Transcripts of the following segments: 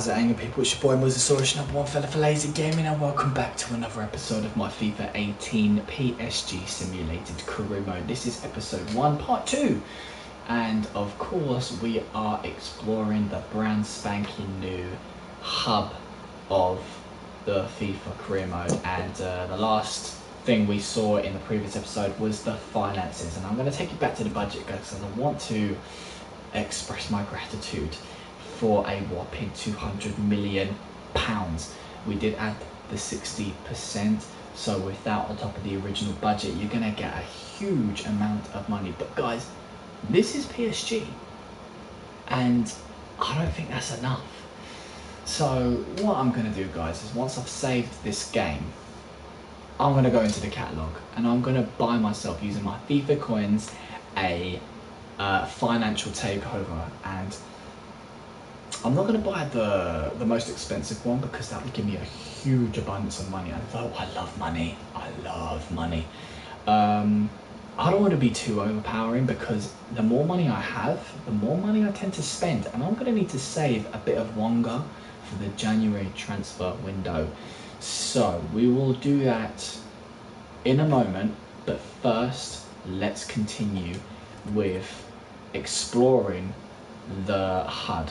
How's it hanging, people? It's your boy MillzySawUs, number one fella for lazy gaming, and welcome back to another episode of my FIFA 18 PSG Simulated Career Mode. This is episode 1, part 2. And of course, we are exploring the brand spanking new hub of the FIFA Career Mode. And the last thing we saw in the previous episode was the finances. And I'm going to take you back to the budget, guys, because I want to express my gratitude for a whopping £200 million. We did add the 60%, so with that on top of the original budget, you're gonna get a huge amount of money. But guys, this is PSG, and I don't think that's enough. So what I'm gonna do, guys, is once I've saved this game, I'm gonna go into the catalog and I'm gonna buy myself, using my FIFA coins, a financial takeover. And I'm not going to buy the most expensive one, because that would give me a huge abundance of money. And though I love money, I don't want to be too overpowering, because the more money I have, the more money I tend to spend. And I'm going to need to save a bit of longer for the January transfer window. So we will do that in a moment. But first, let's continue with exploring the HUD.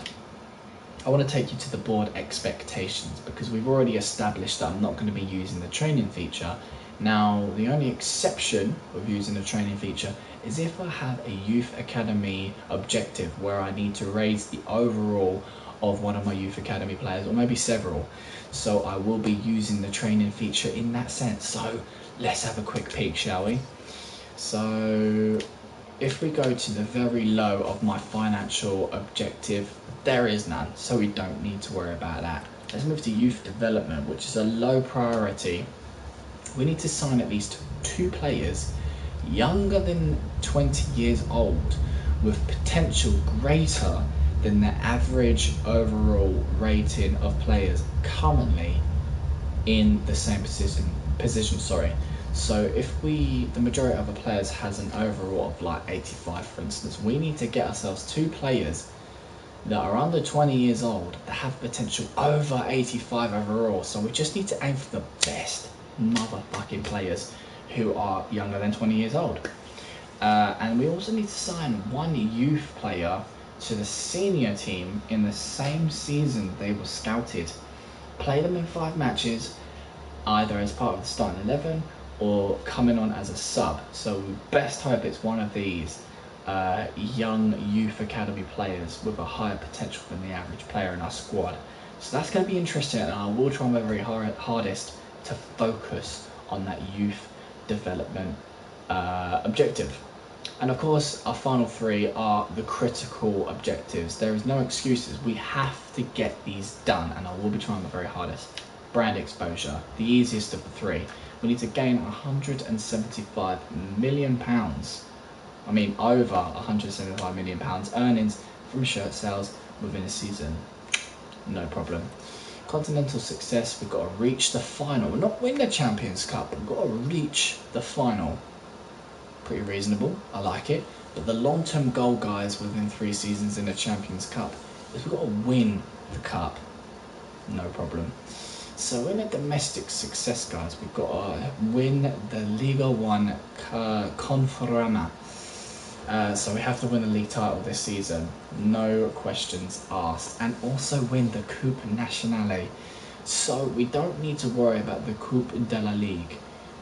I want to take you to the board expectations, because we've already established that I'm not going to be using the training feature. Now, the only exception of using the training feature is if I have a youth academy objective where I need to raise the overall of one of my youth academy players, or maybe several. So I will be using the training feature in that sense. So let's have a quick peek, shall we? So if we go to the very low of my financial objective, there is none, so we don't need to worry about that. Let's move to youth development, which is a low priority. We need to sign at least 2 players younger than 20 years old with potential greater than the average overall rating of players currently in the same position. So if the majority of the players has an overall of like 85, for instance, we need to get ourselves 2 players that are under 20 years old that have potential over 85 overall. So we just need to aim for the best motherfucking players who are younger than 20 years old. And we also need to sign 1 youth player to the senior team in the same season they were scouted. Play them in 5 matches, either as part of the starting 11 or coming on as a sub. So we best hope it's one of these young youth academy players with a higher potential than the average player in our squad. So that's going to be interesting, and I will try my very hardest to focus on that youth development objective. And of course, our final 3 are the critical objectives. There is no excuses. We have to get these done, and I will be trying my very hardest. Brand exposure, the easiest of the 3. We need to gain £175 million. I mean, over £175 million earnings from shirt sales within a season. No problem. Continental success, we've got to reach the final. Not win the Champions Cup, we've got to reach the final. Pretty reasonable, I like it. But the long-term goal, guys, within 3 seasons in the Champions Cup is we've got to win the cup. No problem. So in a domestic success, guys, we've got to win the Liga 1 Conferama. So we have to win the league title this season, no questions asked, and also win the Coupe Nationale. So we don't need to worry about the Coupe de la Ligue.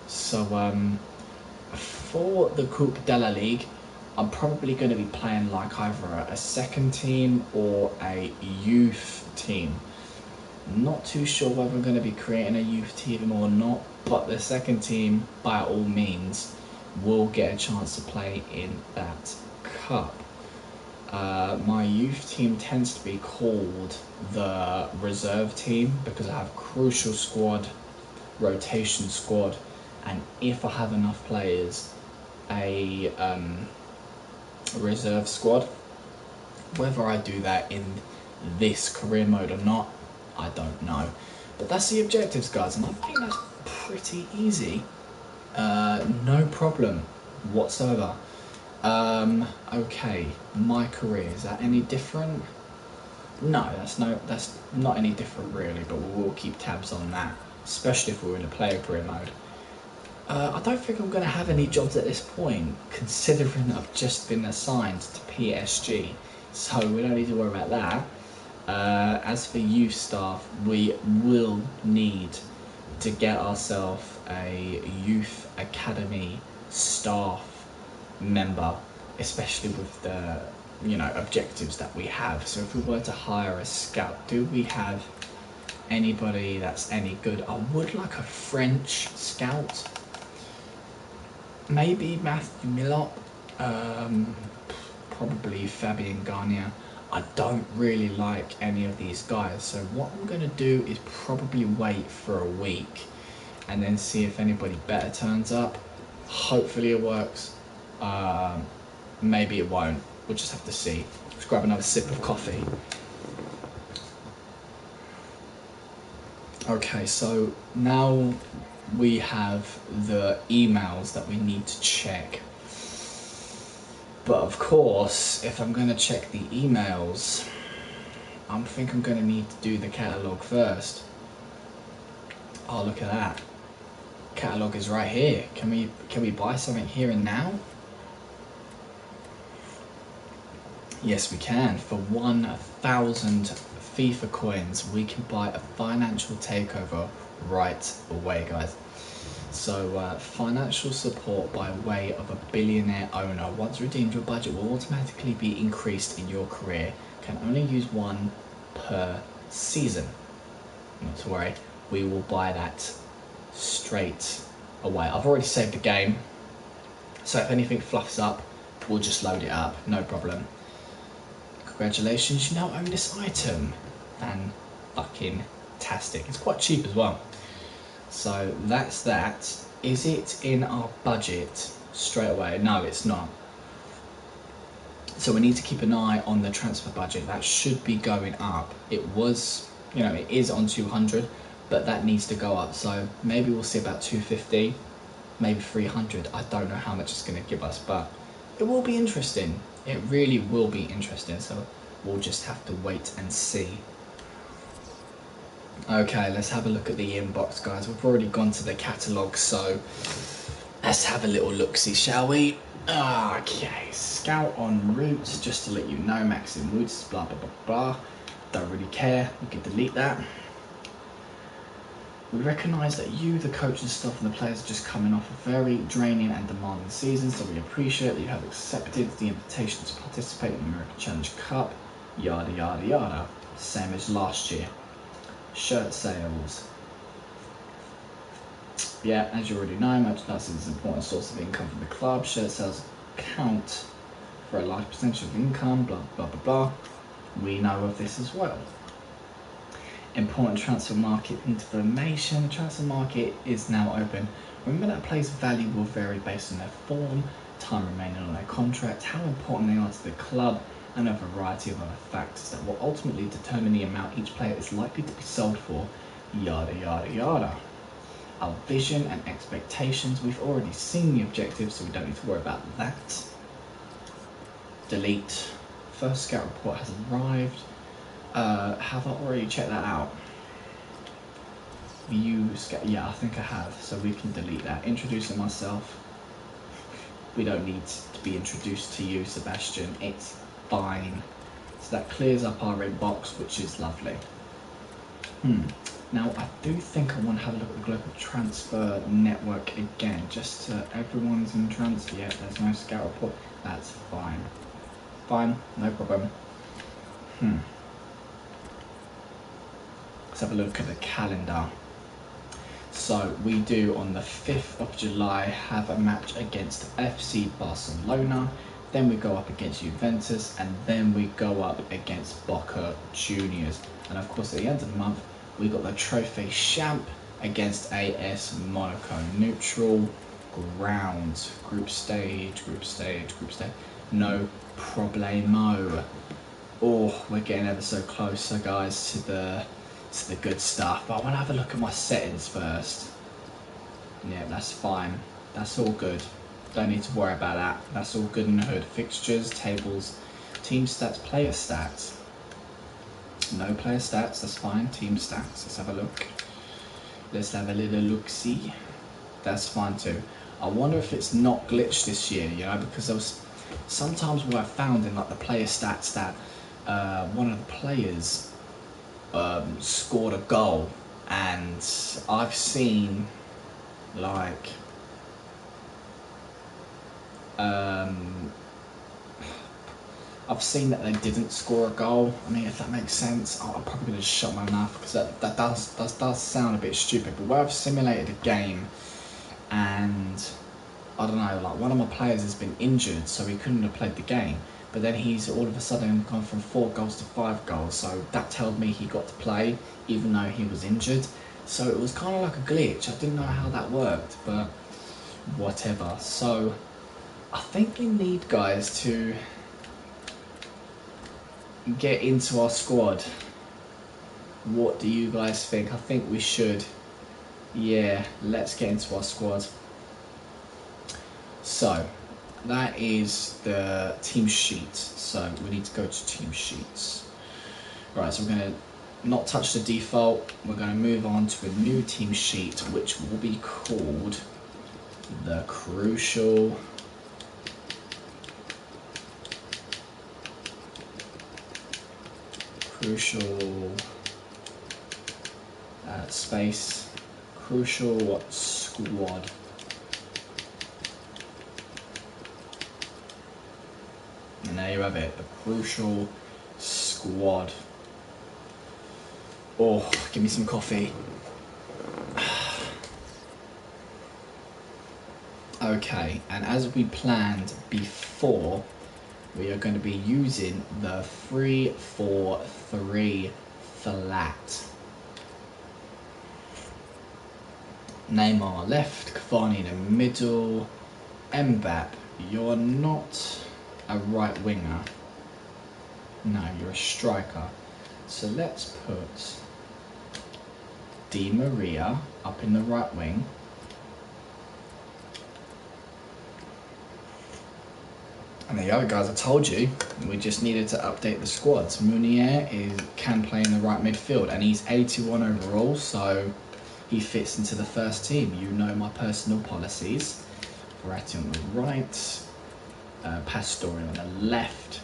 So for the Coupe de la Ligue, I'm probably going to be playing like either a second team or a youth team. Not too sure whether I'm going to be creating a youth team or not, but the second team, by all means, will get a chance to play in that cup. My youth team tends to be called the reserve team, because I have crucial squad, rotation squad, and if I have enough players, a reserve squad. Whether I do that in this career mode or not, I don't know. But that's the objectives, guys, and I think that's pretty easy. No problem whatsoever. Okay, my career, is that any different? No, that's not any different really, but we will keep tabs on that, especially if we're in a player career mode. I don't think I'm going to have any jobs at this point, considering I've just been assigned to PSG, so we don't need to worry about that. As for youth staff, we will need to get ourselves a youth academy staff member, especially with the objectives that we have. So if we were to hire a scout, do we have anybody that's any good? I would like a French scout, maybe Matthew Millot, probably Fabien Garnier. I don't really like any of these guys, so what I'm going to do is probably wait for a week and then see if anybody better turns up. Hopefully it works, maybe it won't, we'll just have to see. Let's grab another sip of coffee. Okay, so now we have the emails that we need to check. But of course, if I'm going to check the emails, I think I'm going to need to do the catalogue first. Oh, look at that. Catalogue is right here. Can we buy something here and now? Yes, we can. For 1,000 FIFA coins, we can buy a financial takeover right away, guys. So financial support by way of a billionaire owner. Once redeemed, your budget will automatically be increased in your career. Can only use one per season. Not to worry, we will buy that straight away. I've already saved the game, so if anything fluffs up, we'll just load it up, no problem. Congratulations, you now own this item. Fan-fucking-tastic. It's quite cheap as well. So that's that. Is it in our budget straight away? No, it's not. So we need to keep an eye on the transfer budget. That should be going up. It was, it is on 200, but that needs to go up. So maybe we'll see about 250, maybe 300. I don't know how much it's going to give us, but it will be interesting. It really will be interesting. So we'll just have to wait and see. Okay, let's have a look at the inbox, guys. We've already gone to the catalogue, so let's have a little look-see, shall we? Okay, scout en route, just to let you know, Maxim Woods, blah, blah, blah, blah. Don't really care, we can delete that. We recognise that you, the coach and staff and the players are just coming off a very draining and demanding season, so we appreciate that you have accepted the invitation to participate in the American Challenge Cup, yada, yada, yada. Same as last year. Shirt sales. Yeah, as you already know, merchandise is an important source of income for the club. Shirt sales count for a large percentage of income, blah, blah, blah, blah. We know of this as well. Important transfer market information. The transfer market is now open. Remember that players' value will vary based on their form, time remaining on their contract, how important they are to the club, and a variety of other factors that will ultimately determine the amount each player is likely to be sold for, yada, yada, yada. Our vision and expectations, we've already seen the objectives, so we don't need to worry about that. Delete. First scout report has arrived. Have I already checked that out? View scout, yeah, I think I have, so we can delete that. Introducing myself. We don't need to be introduced to you, Sebastian. It's fine. So that clears up our inbox, which is lovely. Now I do think I want to have a look at the global transfer network again, just to everyone's in transfer. Yeah, there's no scout report. That's fine. Fine, no problem. Let's have a look at the calendar. So we do on the 5th of July have a match against FC Barcelona. Then we go up against Juventus, and then we go up against Boca Juniors. And of course, at the end of the month, we got the Trophy Champ against AS Monaco. Neutral ground. Group stage. No problemo. Oh, we're getting ever so close, so guys, to the good stuff. But I want to have a look at my settings first. Yeah, that's fine. That's all good. Don't need to worry about that. That's all good in the hood. Fixtures, tables, team stats, player stats. No player stats, that's fine. Team stats, let's have a look. Let's have a little look-see. That's fine too. I wonder if it's not glitched this year, you know, because there was sometimes where I found in like the player stats that one of the players scored a goal, and I've seen like I've seen that they didn't score a goal. I mean, if that makes sense, I'm probably going to shut my mouth because that does sound a bit stupid. But where I've simulated a game and I don't know, like one of my players has been injured, so he couldn't have played the game. But then he's all of a sudden gone from 4 goals to 5 goals. So that told me he got to play even though he was injured. So it was kind of like a glitch. I didn't know how that worked, but whatever. So I think we need guys to get into our squad. What do you guys think? I think we should. Yeah, let's get into our squad. So that is the team sheet. So we need to go to team sheets. Right, so we're going to not touch the default. We're going to move on to a new team sheet, which will be called the Crucial space Crucial Squad. And there you have it, the Crucial Squad. Oh, give me some coffee. Okay, and as we planned before, we are going to be using the 3-4-3 flat. Neymar left, Cavani in the middle. Mbappe, you're not a right winger. No, you're a striker. So let's put Di Maria up in the right wing. And there you go, guys. I told you we just needed to update the squads. Munier can play in the right midfield, and he's 81 overall, so he fits into the first team. You know my personal policies. Verratti on the right, Pastore on the left,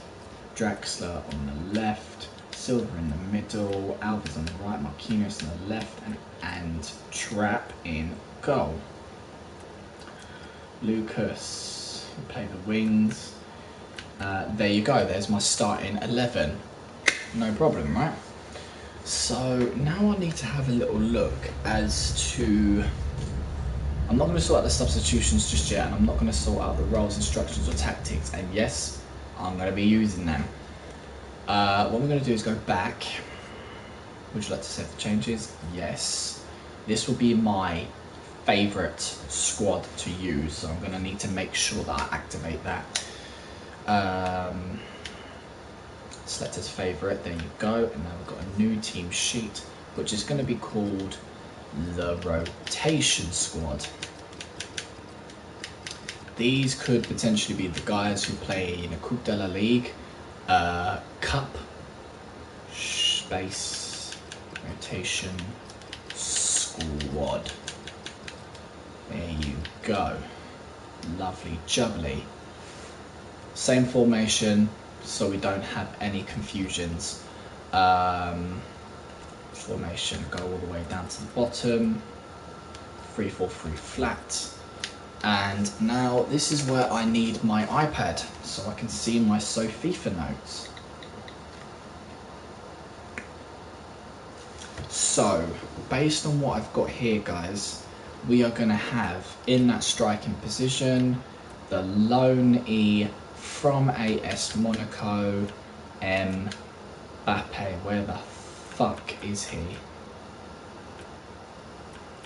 Draxler on the left, Silva in the middle, Alves on the right, Marquinhos on the left, and Trapp in goal. Lucas will play the wings. There you go, there's my starting 11. No problem, right? So now I need to have a little look as to... I'm not going to sort out the substitutions just yet, and I'm not going to sort out the roles, instructions or tactics, and yes, I'm going to be using them. What we're going to do is go back. Would you like to save the changes? Yes. This will be my favourite squad to use, so I'm going to need to make sure that I activate that. Select as favourite, there you go, and now we've got a new team sheet which is going to be called the rotation squad. These could potentially be the guys who play in a Coupe de la Ligue, Cup, space, rotation squad. There you go, lovely jubbly. Same formation, so we don't have any confusions. Formation, go all the way down to the bottom. 3-4-3 flat. And now this is where I need my iPad, so I can see my FIFA notes. So, based on what I've got here, guys, we are going to have in that striking position the lone E from AS Monaco, Mbappe. Where the fuck is he?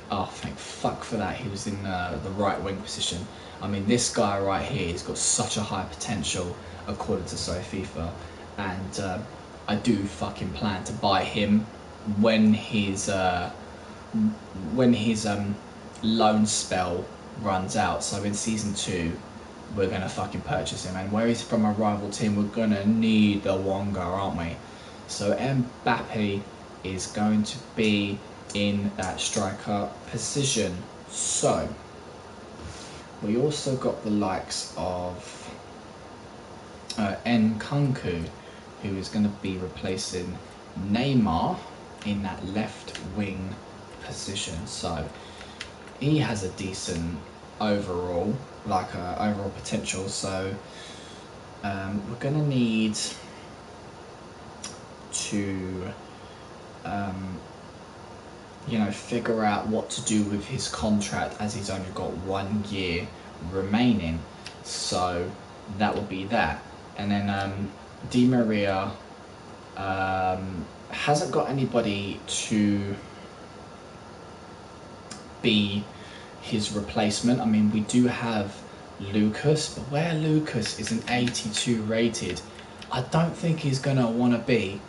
Oh, thank fuck for that. He was in the right wing position. I mean, this guy right here has got such a high potential according to FIFA, and I do fucking plan to buy him when his loan spell runs out. So in season 2, we're gonna fucking purchase him, and where he's from a rival team, we're gonna need the Wonga, aren't we? So Mbappe is going to be in that striker position. So we also got the likes of Nkunku, who is going to be replacing Neymar in that left wing position. So he has a decent overall potential. So we're going to need to figure out what to do with his contract, as he's only got 1 year remaining. So that will be that. And then Di Maria hasn't got anybody to be his replacement. I mean, we do have Lucas, but where Lucas is an 82 rated, I don't think he's going to want to be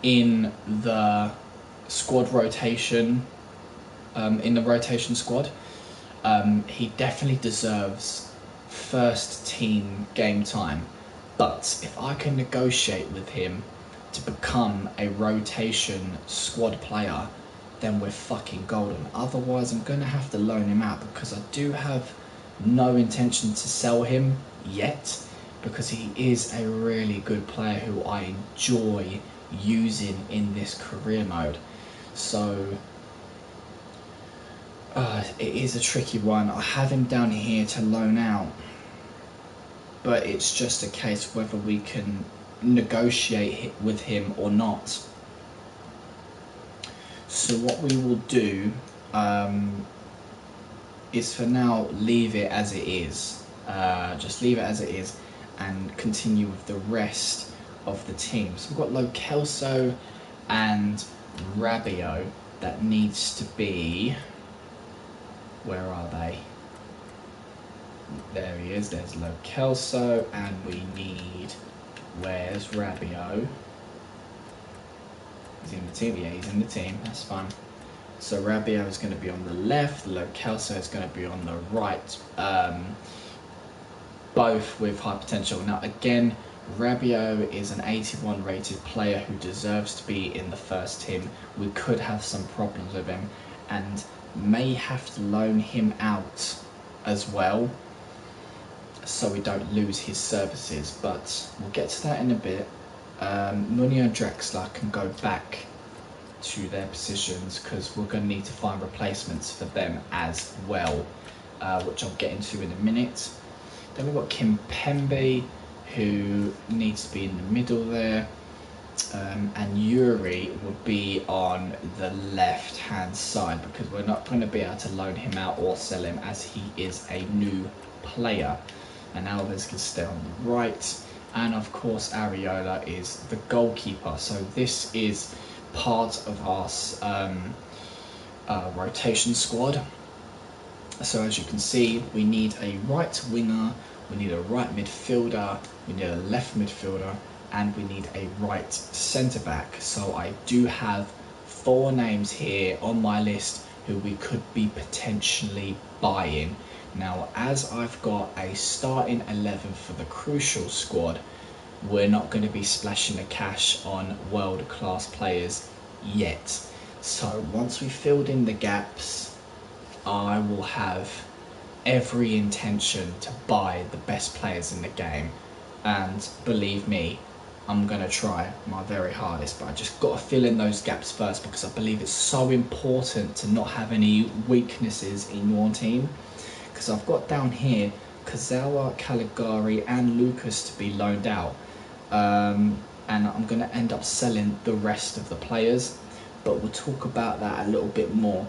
in the squad rotation, in the rotation squad. He definitely deserves first team game time, but if I can negotiate with him to become a rotation squad player, then we're fucking golden. Otherwise, I'm going to have to loan him out, because I do have no intention to sell him yet, because he is a really good player who I enjoy using in this career mode. So it is a tricky one. I have him down here to loan out, but it's just a case whether we can negotiate with him or not. So what we will do is for now leave it as it is. Just leave it as it is and continue with the rest of the team. So we've got Lo Celso and Rabiot. That needs to be, where are they? There he is, there's Lo Celso, and we need, where's Rabiot? He's in the team, yeah, he's in the team, that's fine. So Rabiot is going to be on the left, Lo Celso is going to be on the right, both with high potential. Now again, Rabiot is an 81 rated player who deserves to be in the first team. We could have some problems with him and may have to loan him out as well, so we don't lose his services, but we'll get to that in a bit. Nuno and Drexler can go back to their positions, because we're going to need to find replacements for them as well, which I'll get into in a minute. Then we've got Kimpembe, who needs to be in the middle there, and Yuri will be on the left hand side, because we're not going to be able to loan him out or sell him, as he is a new player. And Alves can stay on the right, and of course Areola is the goalkeeper. So this is part of our rotation squad. So as you can see, we need a right winger, we need a right midfielder, we need a left midfielder, and we need a right centre back. So I do have 4 names here on my list who we could be potentially buying. Now, as I've got a starting 11 for the crucial squad, we're not going to be splashing the cash on world-class players yet. So once we've filled in the gaps, I will have every intention to buy the best players in the game. And believe me, I'm going to try my very hardest, but I just got to fill in those gaps first, because I believe it's so important to not have any weaknesses in your team. Because I've got down here Kazawa, Caligari and Lucas to be loaned out, and I'm going to end up selling the rest of the players, but we'll talk about that a little bit more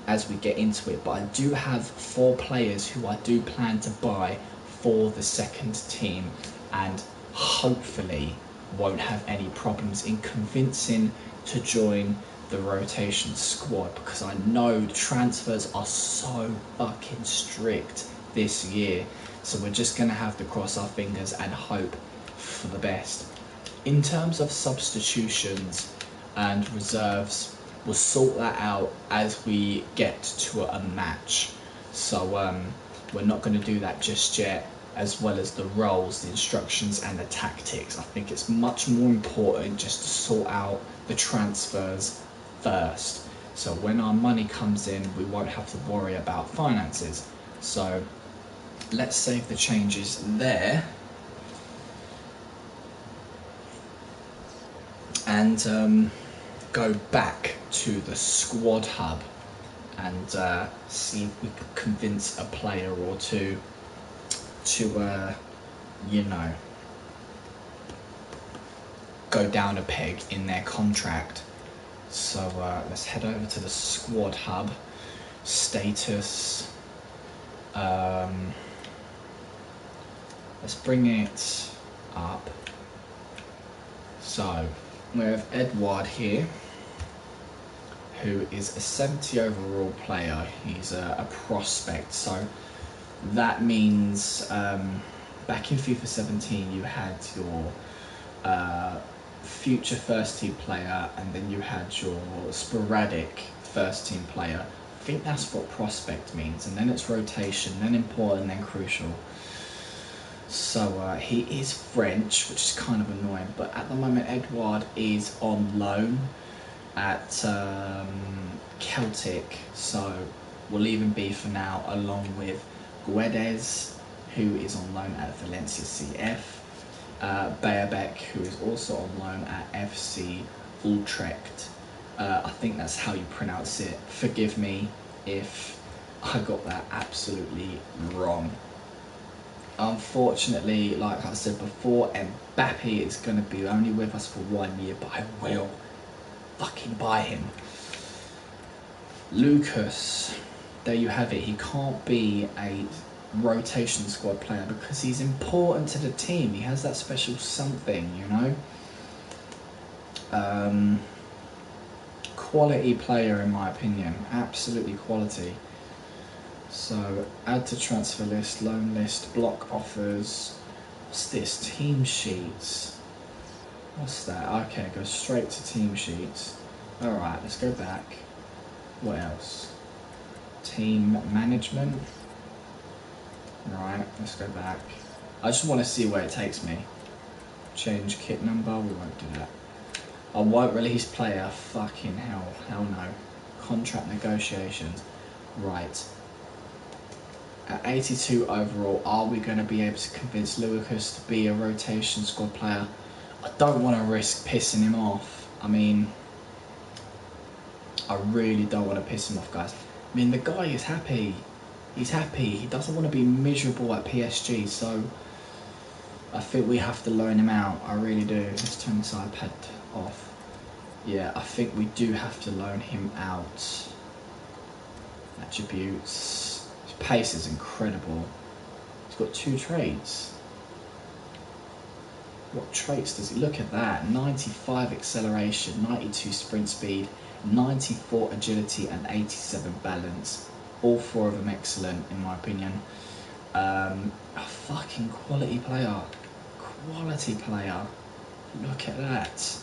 as we get into it. But I do have 4 players who I do plan to buy for the second team, and hopefully won't have any problems in convincing to join the rotation squad, because I know transfers are so fucking strict this year. So we're just going to have to cross our fingers and hope for the best. In terms of substitutions and reserves, we'll sort that out as we get to a match. So we're not going to do that just yet. as well as the roles, the instructions and the tactics. I think it's much more important just to sort out the transfers first. So when our money comes in, we won't have to worry about finances. So let's save the changes there. And go back to the squad hub and see if we can convince a player or two to, you know, go down a peg in their contract. So let's head over to the squad hub, status. Let's bring it up. So we have Edward here, who is a 70 overall player. He's a prospect. So that means back in FIFA 17 you had your future first team player, and then you had your sporadic first team player. I think that's what prospect means, and then it's rotation, then important, then crucial. So he is French, which is kind of annoying, but at the moment Edouard is on loan at Celtic, so we'll leave him be for now, along with Guedes, who is on loan at Valencia CF, Beerbeck, who is also on loan at FC Utrecht. I think that's how you pronounce it. Forgive me if I got that absolutely wrong. Unfortunately, like I said before, Mbappe is going to be only with us for 1 year, but I will fucking buy him. Lucas, there you have it. He can't be a rotation squad player because he's important to the team. He has that special something, you know. Quality player in my opinion, absolutely quality. So add to transfer list, loan list, block offers. What's this? Team sheets. What's that? Okay, go straight to team sheets. Alright, let's go back. What else? Team management. Right, let's go back. I just want to see where it takes me. Change kit number, we won't do that. I won't release player, fucking hell, hell no. Contract negotiations. Right. At 82 overall, are we going to be able to convince Lucas to be a rotation squad player? I don't want to risk pissing him off. I mean, I really don't want to piss him off, guys. I mean, the guy is happy. He's happy. He doesn't want to be miserable at PSG, so I think we have to loan him out. I really do. Let's turn this iPad off. Yeah, I think we do have to loan him out. Attributes. His pace is incredible. He's got 2 traits. What traits does he? Look at that. 95 acceleration, 92 sprint speed, 94 agility and 87 balance. All 4 of them excellent in my opinion. A fucking quality player. Quality player. Look at that.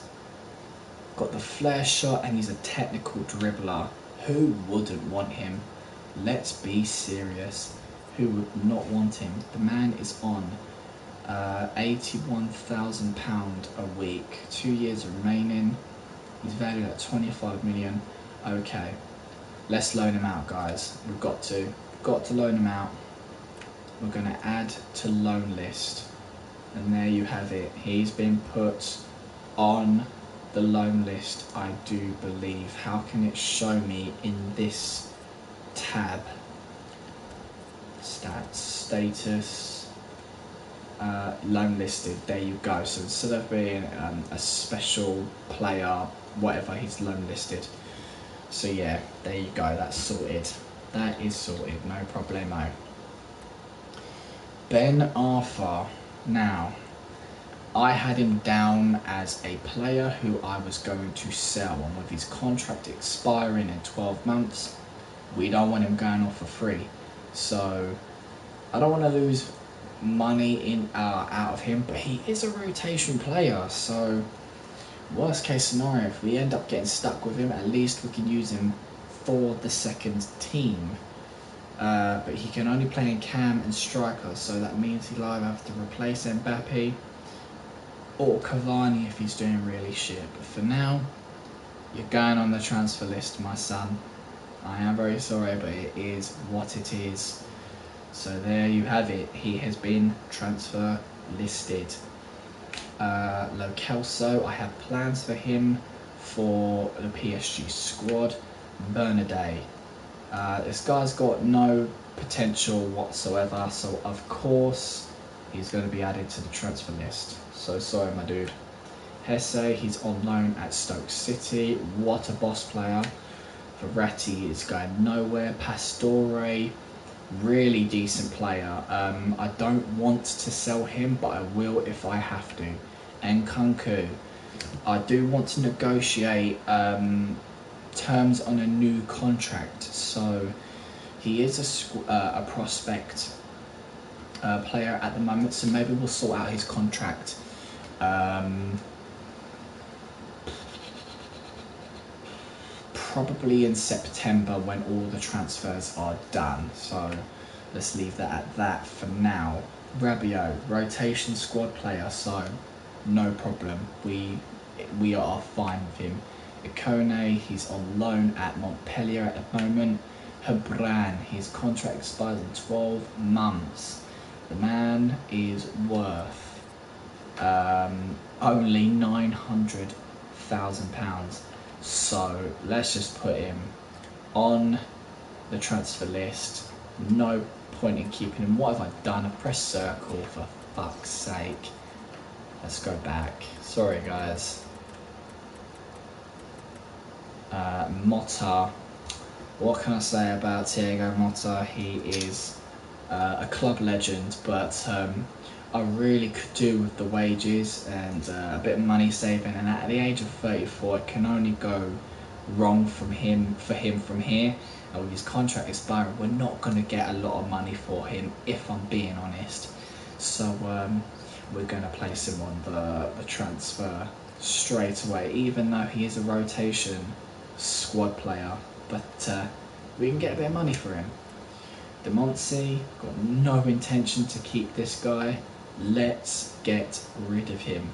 Got the flare shot and he's a technical dribbler. Who wouldn't want him? Let's be serious. Who would not want him? The man is on £81,000 a week. 2 years remaining. He's valued at 25 million. Okay. Let's loan him out, guys. We've got to loan him out. We're going to add to loan list. And there you have it. He's been put on the loan list, I do believe. How can it show me in this tab? Stats, status, loan listed. There you go. So instead of being a special player, whatever, he's loan listed. So yeah, there you go. That's sorted. That is sorted. No problemo. Ben Arthur. Now, I had him down as a player who I was going to sell, and with his contract expiring in 12 months, we don't want him going off for free. So I don't want to lose money out of him, but he is a rotation player, so worst case scenario, if we end up getting stuck with him, at least we can use him for the second team. but he can only play in cam and striker, so that means he'll either have to replace Mbappe or Cavani if he's doing really shit. But for now, you're going on the transfer list, my son. I am very sorry, but it is what it is. So there you have it. He has been transfer listed. Lo Celso, I have plans for him for the PSG squad. Bernardet. This guy's got no potential whatsoever, so of course he's going to be added to the transfer list. So sorry, my dude. Hesse, he's on loan at Stoke City. What a boss player. Verratti is going nowhere. Pastore, really decent player. I don't want to sell him, but I will if I have to. And Nkunku, I do want to negotiate terms on a new contract. So he is a prospect player at the moment, so maybe we'll sort out his contract. Probably in September when all the transfers are done. So let's leave that at that for now. Rabiot, rotation squad player, so no problem. We are fine with him. Ikone, he's on loan at Montpellier at the moment. Hebran, his contract expires in 12 months. The man is worth only £900,000. So let's just put him on the transfer list. No point in keeping him. What have I done? I pressed circle, for fuck's sake. Let's go back. Sorry, guys. Motta. What can I say about Thiago Motta? He is a club legend, but I really could do with the wages and a bit of money saving, and at the age of 34 it can only go wrong for him from here, and with his contract expiring we're not going to get a lot of money for him, if I'm being honest. So we're going to place him on the transfer straight away, even though he is a rotation squad player, but we can get a bit of money for him. De Monsi, got no intention to keep this guy. Let's get rid of him.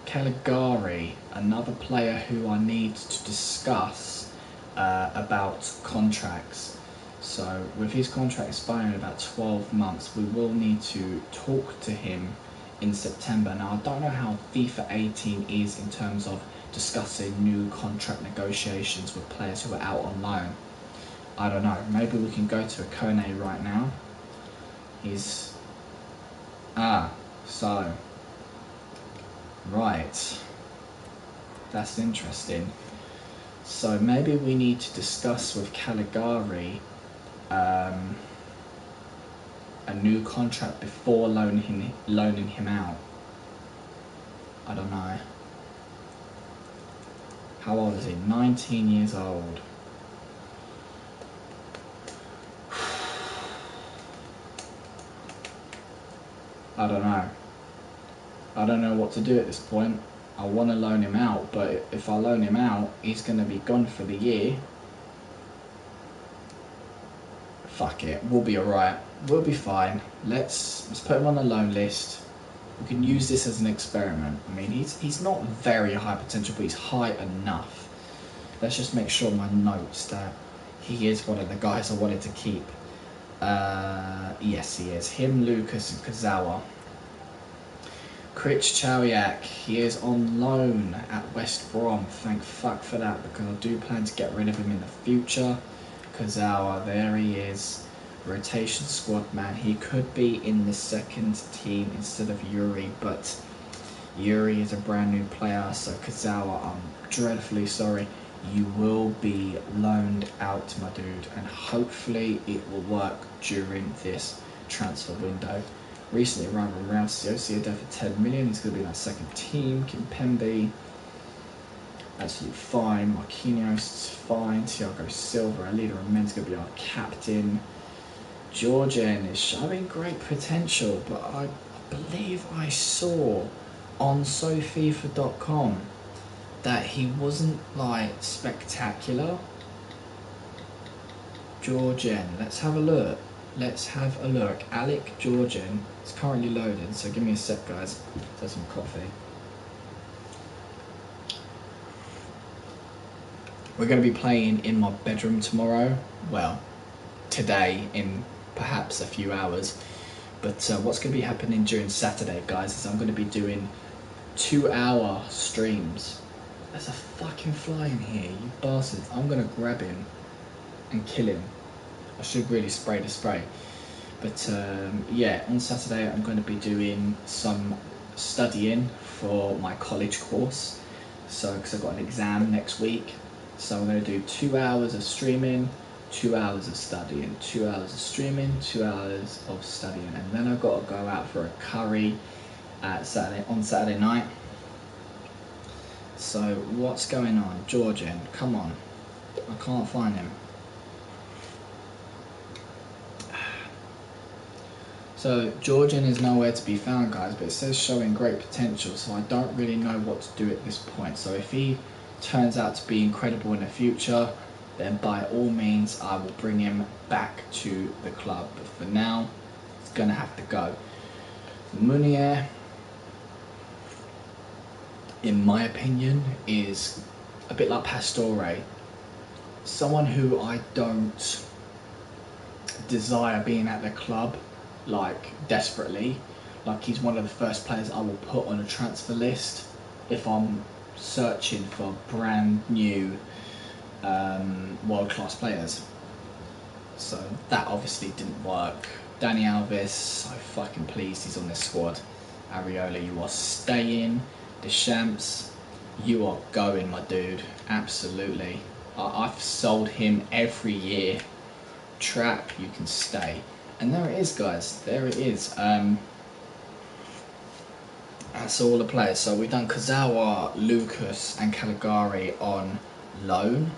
Caligari, another player who I need to discuss about contracts. So with his contract expiring in about 12 months, we will need to talk to him in September. Now, I don't know how FIFA 18 is in terms of discussing new contract negotiations with players who are out on loan. I don't know. Maybe we can go to Ikone right now. He's... so... Right. That's interesting. So maybe we need to discuss with Caligari a new contract before loaning him out. I don't know. How old is he? 19 years old. I don't know. I don't know what to do at this point. I want to loan him out, but if I loan him out, he's going to be gone for the year. Fuck it, we'll be alright. We'll be fine. Let's put him on the loan list. We can use this as an experiment. I mean, he's not very high potential, but he's high enough. Let's just make sure my notes that he is one of the guys I wanted to keep. Yes, he is. Him, Lucas, and Kazawa. Krychowiak, he is on loan at West Brom. Thank fuck for that, because I do plan to get rid of him in the future. Kazawa, there he is. Rotation squad man. He could be in the second team instead of Yuri, but Yuri is a brand new player, so Kazawa, I'm dreadfully sorry. You will be loaned out, my dude, and hopefully it will work during this transfer window. Recently, Ryan Rouse, Sociedad for 10 million. He's going to be in our second team. Kimpembe, absolutely fine. Marquinhos is fine. Thiago Silva, our leader, and men's going to be our captain. Georgian is showing great potential, but I believe I saw on SoFifa.com that he wasn't like spectacular. Georgian. Let's have a look. Let's have a look. Alec Georgian. It's currently loading, so give me a sec, guys. Let's have some coffee. We're going to be playing in my bedroom tomorrow. Well, today in perhaps a few hours. But what's going to be happening during Saturday, guys, is I'm going to be doing 2-hour streams. There's a fucking fly in here, you bastards. I'm going to grab him and kill him. I should really spray the spray. But yeah, on Saturday I'm going to be doing some studying for my college course. So, because I've got an exam next week. So I'm going to do 2 hours of streaming, 2 hours of studying, 2 hours of streaming, 2 hours of studying. And then I've got to go out for a curry on Saturday night. So what's going on? Georgian, come on. I can't find him. So Georgian is nowhere to be found, guys, but it says showing great potential, so I don't really know what to do at this point. So if he turns out to be incredible in the future, then by all means I will bring him back to the club. But for now, it's gonna have to go. Munier, in my opinion, is a bit like Pastore. Someone who I don't desire being at the club, like, desperately. Like, he's one of the first players I will put on a transfer list if I'm searching for brand new world-class players. So that obviously didn't work. Dani Alves, so fucking pleased he's on this squad. Areola, you are staying. Deschamps, you are going, my dude. Absolutely. I've sold him every year. Trap, you can stay. And there it is, guys. There it is. That's all the players. So we've done Kazawa, Lucas, and Caligari on loan.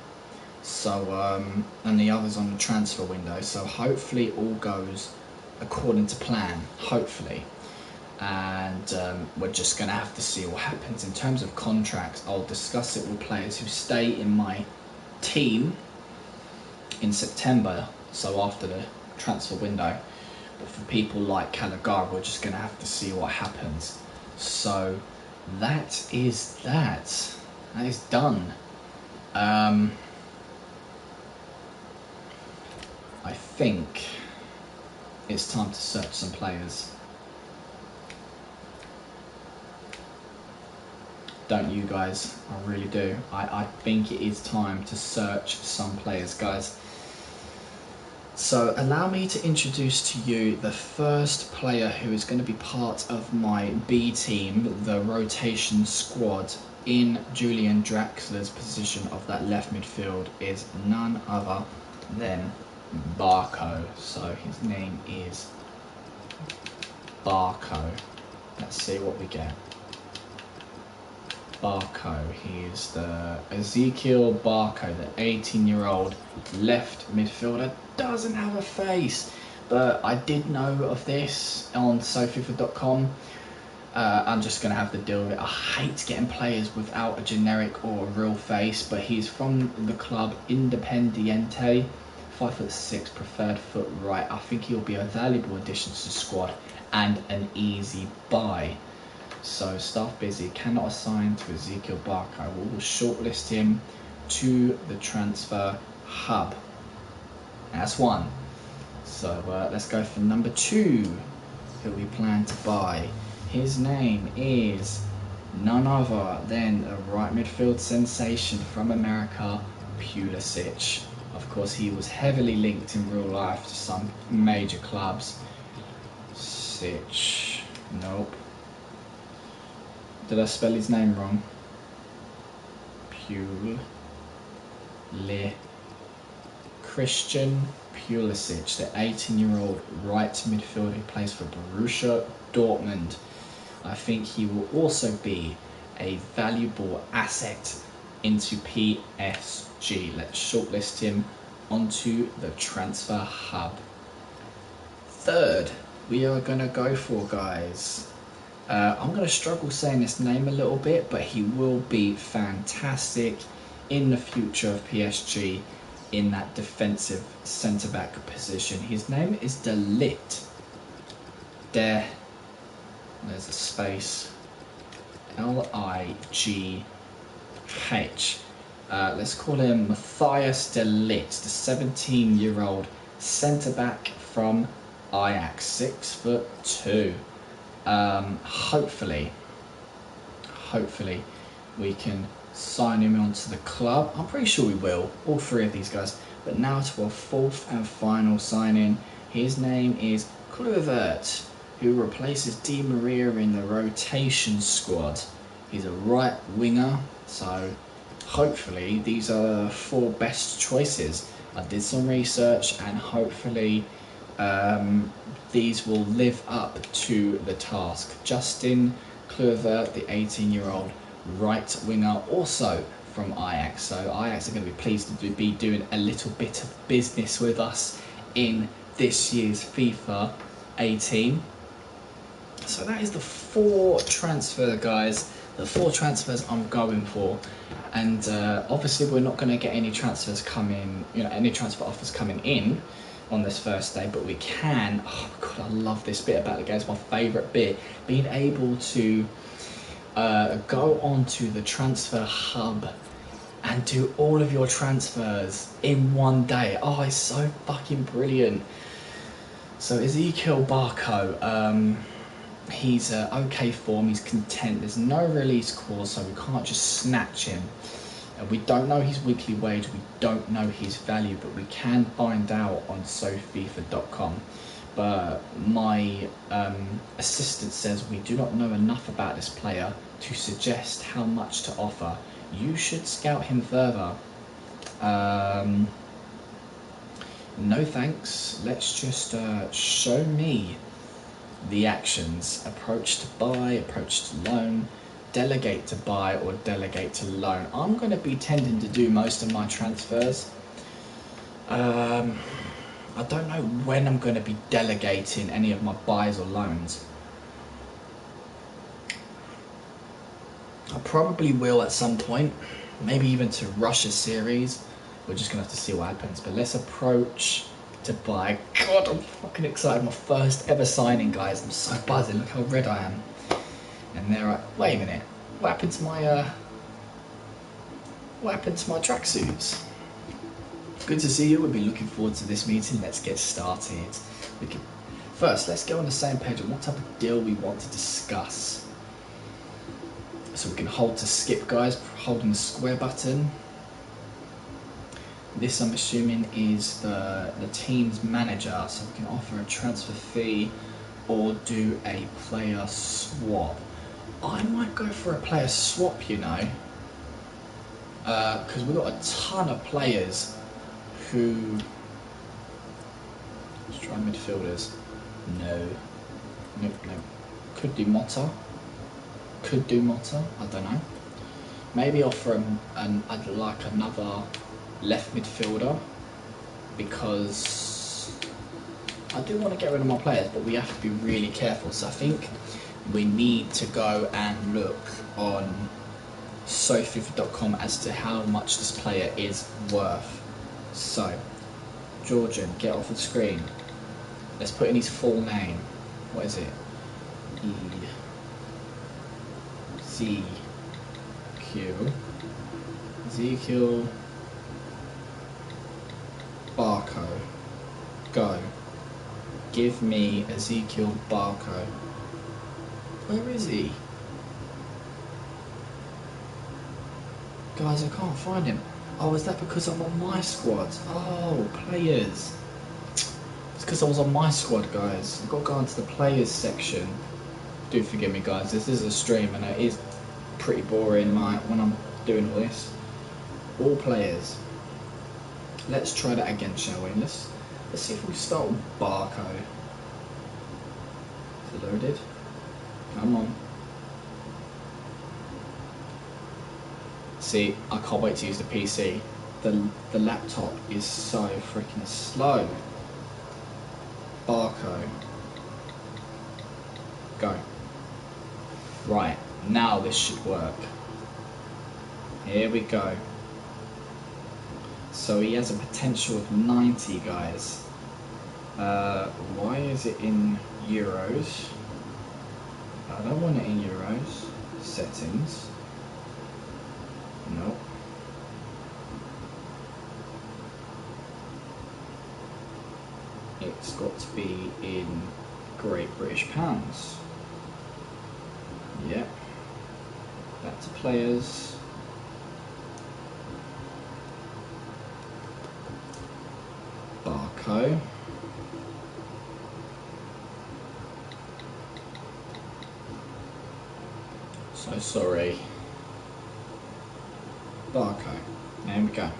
So and the others on the transfer window. So hopefully all goes according to plan. Hopefully. And we're just going to have to see what happens. In terms of contracts, I'll discuss it with players who stay in my team in September, so after the transfer window. But for people like Caligari, we're just going to have to see what happens. So that is that. That is done. I think it's time to search some players. Don't you guys? I really do. I think it is time to search some players, guys. So allow me to introduce to you the first player who is going to be part of my B team, the rotation squad in Julian Draxler's position of that left midfield is none other than Barco. So his name is Barco. Let's see what we get. Barco, he is the Ezekiel Barco, the 18-year-old left midfielder. Doesn't have a face, but I did know of this on SoFifa.com. I'm just going to have to deal with it. I hate getting players without a generic or a real face, but he's from the club Independiente, 5'6", preferred foot right. I think he'll be a valuable addition to the squad and an easy buy. So staff busy, cannot assign to Ezekiel Barco. We will shortlist him to the transfer hub. That's one. So let's go for number 2, who we plan to buy. His name is none other than a right midfield sensation from America, Pulisic. Of course, he was heavily linked in real life to some major clubs. Nope. Did I spell his name wrong? Christian Pulisic, the 18-year-old right midfielder who plays for Borussia Dortmund. I think he will also be a valuable asset into PSG. Let's shortlist him onto the transfer hub. Third, we are going to go for, guys. I'm going to struggle saying this name a little bit, but he will be fantastic in the future of PSG. in that defensive centre-back position. His name is De Ligt. There's a space. Ligh. Let's call him Matthias De Ligt, the 17-year-old centre-back from Ajax, 6'2". Hopefully we can sign him onto the club. I'm pretty sure we will, all three of these guys. But now to our fourth and final signing. His name is Kluivert, who replaces Di Maria in the rotation squad. He's a right winger, so hopefully these are 4 best choices. I did some research and hopefully these will live up to the task. Justin Kluivert, the 18-year-old right winger, also from Ajax. So Ajax are going to be pleased to be doing a little bit of business with us in this year's FIFA 18. So that is the 4 transfer guys, the 4 transfers I'm going for. And obviously we're not going to get any transfers coming, any transfer offers coming in on this first day, but we can. Oh my god, I love this bit about the game. It's my favourite bit, being able to go onto the transfer hub and do all of your transfers in one day. Oh, it's so fucking brilliant. So Ezekiel Barco, he's okay form, he's content. There's no release clause, so we can't just snatch him. We don't know his weekly wage, we don't know his value, but we can find out on SoFifa.com. But my assistant says we do not know enough about this player to suggest how much to offer. You should scout him further. No thanks. Let's just show me the actions. Approach to buy, approach to loan, delegate to buy, or delegate to loan. I'm going to be tending to do most of my transfers. I don't know when I'm going to be delegating any of my buys or loans. I probably will at some point, maybe even to rush a series. We're just going to have to see what happens. But let's approach to buy. God, I'm fucking excited. My first ever signing, guys. I'm so buzzing. Look how red I am. And there I... Wait a minute. What happened to my tracksuits? Good to see you. We'll be looking forward to this meeting. Let's get started. First, let's get on the same page on what type of deal we want to discuss. So we can hold to skip, guys, holding the square button. This, I'm assuming, is the team's manager, so we can offer a transfer fee or do a player swap. I might go for a player swap, because we've got a ton of players who... Let's try midfielders. No. Nope, no. Could do Motta. Could do Motta, I don't know. Maybe offer I'd like another left midfielder, because I do want to get rid of my players, but we have to be really careful. So I think we need to go and look on SoFifa.com as to how much this player is worth. So, Georgian, get off the screen. Let's put in his full name. What is it? Ezekiel Barco. Go. Give me Ezekiel Barco. Where is he? Guys, I can't find him. Oh, is that because I'm on my squad? Oh, players. It's because I was on my squad, guys. I've got to go into the players section. Do forgive me, guys. This is a stream and it is pretty boring when I'm doing all this. All players. Let's try that again, shall we? Let's see if we start with Barco. Is it loaded? Come on. See, I can't wait to use the PC. The laptop is so freaking slow. Barco. Go. Right, now this should work. Here we go. So he has a potential of 90, guys. Why is it in euros? I don't want it in euros. Settings. No. It's got to be in Great British Pounds. Yep. Back to players. Barco. So sorry. Barco. There we go.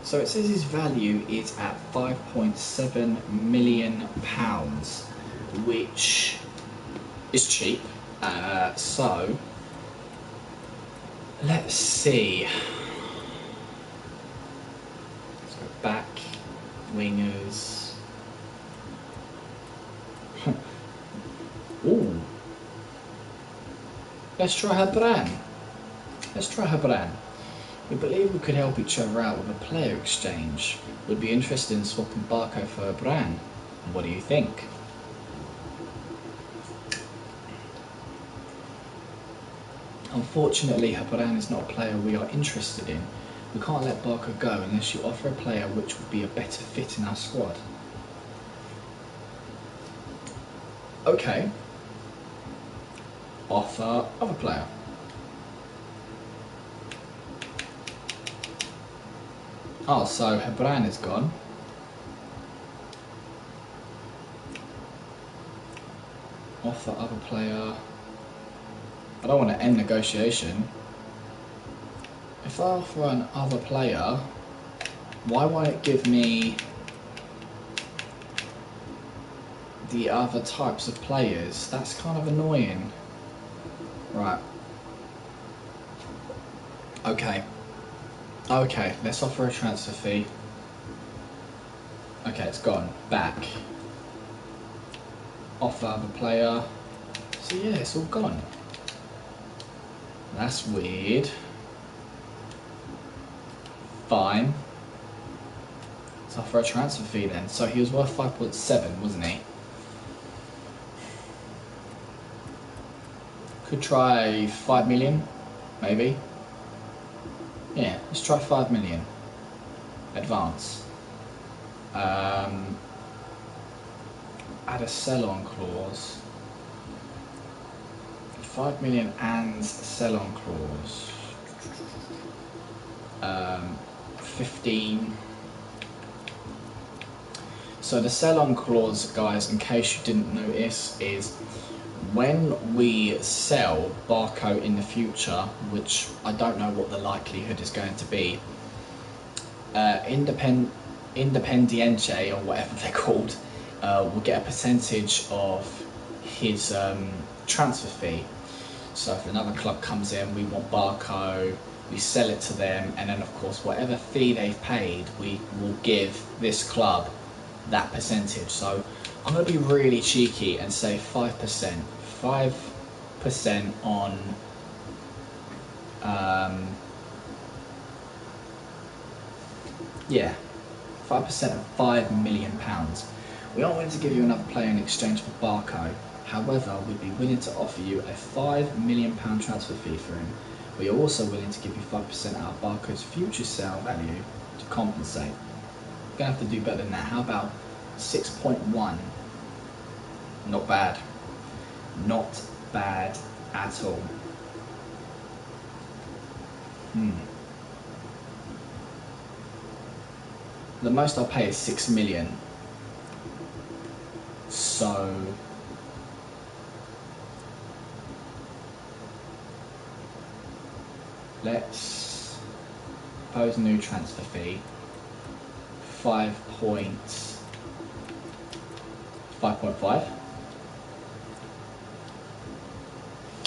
So it says his value is at £5.7 million, which is cheap. So let's see. Let's go back. Wingers. Ooh. Let's try Hebran. We believe we could help each other out with a player exchange. Would be interested in swapping Barco for Hebran. What do you think? Unfortunately, Hebran is not a player we are interested in. We can't let Barco go unless you offer a player which would be a better fit in our squad. Okay. Offer other player. Oh, so Hebran is gone. Offer other player. I don't want to end negotiation. If I offer an other player, why won't it give me the other types of players? That's kind of annoying. Right. Okay, let's offer a transfer fee. Okay, it's gone. Back. Offer other player. So yeah, it's all gone. That's weird. Fine. Let's offer a transfer fee then. So he was worth 5.7, wasn't he? Could try 5 million, maybe. Yeah, let's try 5 million. Advance. Add a sell-on clause. 5 million and sell-on clause. 15. So the sell-on clause, guys, in case you didn't notice, is when we sell Barco in the future, which I don't know what the likelihood is going to be, Independiente, or whatever they're called, will get a percentage of his transfer fee. So if another club comes in, we want Barco, we sell it to them, and then of course whatever fee they've paid, we will give this club that percentage. So I'm going to be really cheeky and say 5%. 5% on yeah, 5% of £5 million. We aren't willing to give you another player in exchange for Barco. However, we'd be willing to offer you a £5 million transfer fee for him. We are also willing to give you 5% out of Barco's future sale value to compensate. We're going to have to do better than that. How about 6.1? Not bad. Not bad at all. The most I'll pay is 6 million. So let's propose a new transfer fee. 5.5.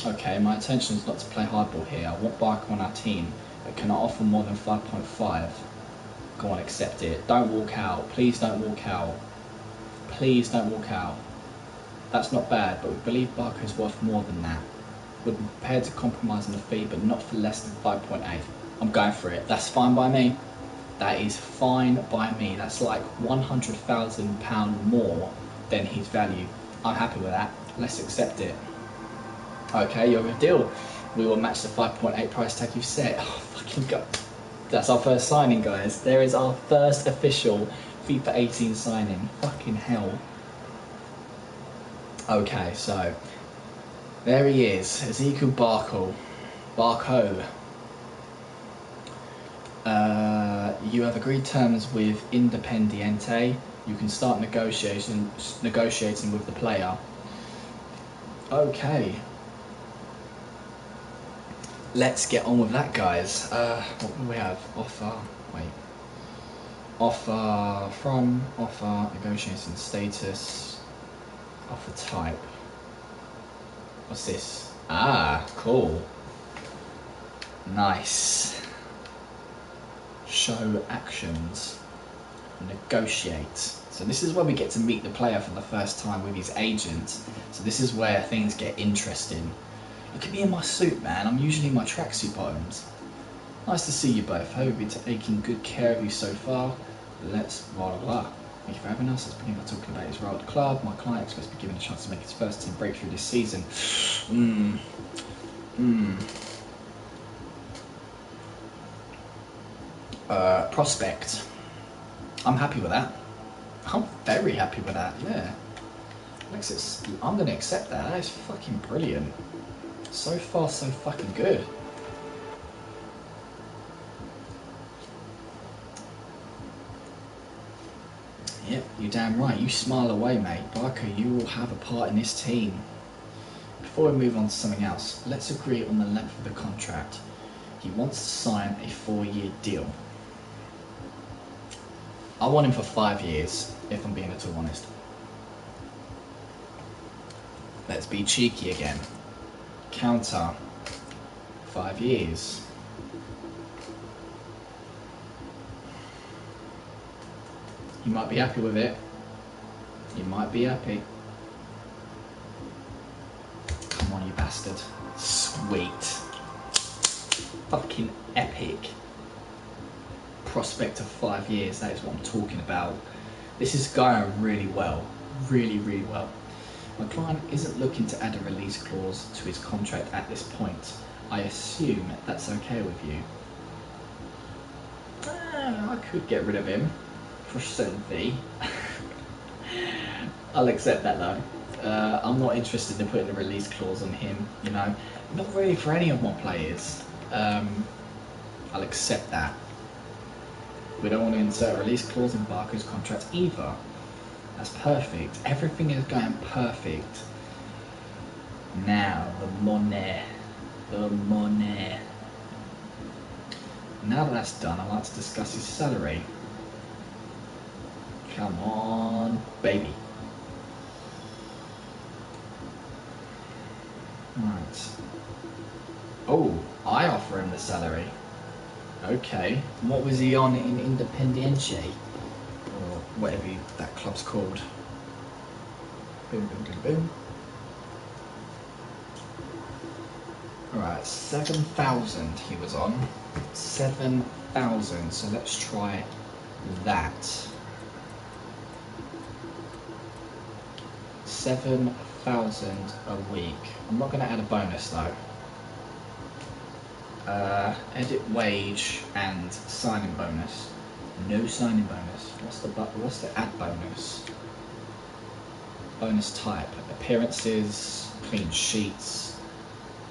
Okay, my intention is not to play hardball here. I want Barco on our team, but can I offer more than 5.5? Go on, accept it. Don't walk out. Please don't walk out. Please don't walk out. That's not bad, but we believe Barco is worth more than that. We're prepared to compromise on the fee, but not for less than 5.8. I'm going for it. That's fine by me. That is fine by me. That's like £100,000 more than his value. I'm happy with that. Let's accept it. Okay, you're a deal. We will match the 5.8 price tag you've set. Oh, fucking god. That's our first signing, guys. There is our first official FIFA 18 signing. Fucking hell. Okay, so there he is, Ezekiel Barco. You have agreed terms with Independiente. You can start negotiating with the player. Okay. Let's get on with that, guys. What do we have? Offer, negotiating status, offer type. What's this? Ah, cool. Nice. Show actions. Negotiate. So this is where we get to meet the player for the first time with his agent. So this is where things get interesting. Look at me in my suit, man. I'm usually in my tracksuit bottoms. Nice to see you both. Hope you've been taking good care of you so far. Let's blah blah blah. Thank you for having us. Let's begin by talking about his role at the club. My client expects to be given a chance to make his first team breakthrough this season. Prospect. I'm happy with that. I'm very happy with that, yeah. Alexis, I'm going to accept that. That is fucking brilliant. So far, so fucking good. Yep, you're damn right. You smile away, mate. Barker, you will have a part in this team. Before we move on to something else, let's agree on the length of the contract. He wants to sign a 4-year deal. I want him for 5 years, if I'm being at all honest. Let's be cheeky again. Counter. 5 years. You might be happy with it. You might be happy. Come on, you bastard. Sweet. Fucking epic. Prospect of 5 years, that is what I'm talking about. This is going really well. Really, really well. My client isn't looking to add a release clause to his contract at this point. I assume that's okay with you. I could get rid of him for a certain fee. I'll accept that though. I'm not interested in putting a release clause on him, you know. Not really for any of my players. I'll accept that. We don't want to insert a release clause in Barker's contract either. That's perfect. Everything is going perfect. Now, the money. The money. Now that that's done, I'd like to discuss his salary. Come on, baby. Right. Oh, I offer him the salary. Okay. What was he on in Independiente? Or whatever that club's called. Boom, boom, boom, boom. Alright, 7,000 he was on. 7,000, so let's try that. 7,000 a week. I'm not going to add a bonus though. Edit wage and signing bonus. No signing bonus. What's the add bonus? Bonus type. Appearances, clean sheets,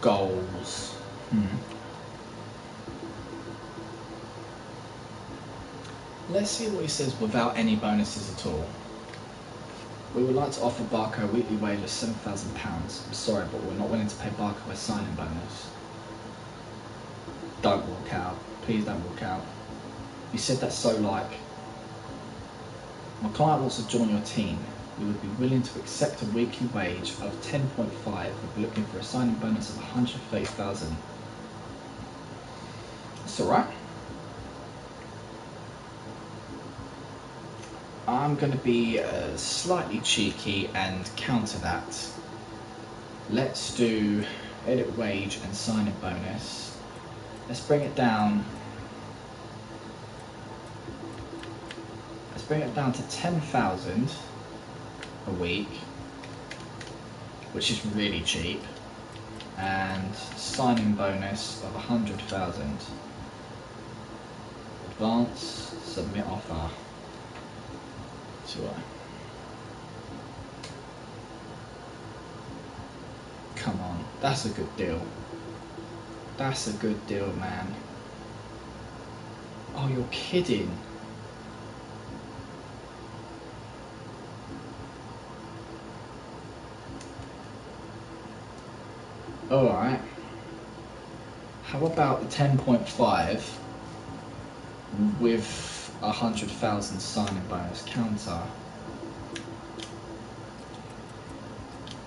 goals. Let's see what he says without any bonuses at all. We would like to offer Barker a weekly wage of £7,000. I'm sorry, but we're not willing to pay Barker a signing bonus. Don't walk out. Please don't walk out. You said that so like. My client wants to join your team. We would be willing to accept a weekly wage of 10.5. We'd be looking for a signing bonus of 130,000. That's alright. I'm going to be slightly cheeky and counter that. Let's do edit wage and signing bonus. Let's bring it down Let's bring it down to 10,000 a week, which is really cheap, and signing bonus of 100,000. Advance, submit offer. Come on, that's a good deal. That's a good deal, man. Oh, you're kidding. Alright. How about the 10.5 with 100,000 signing bonus counter?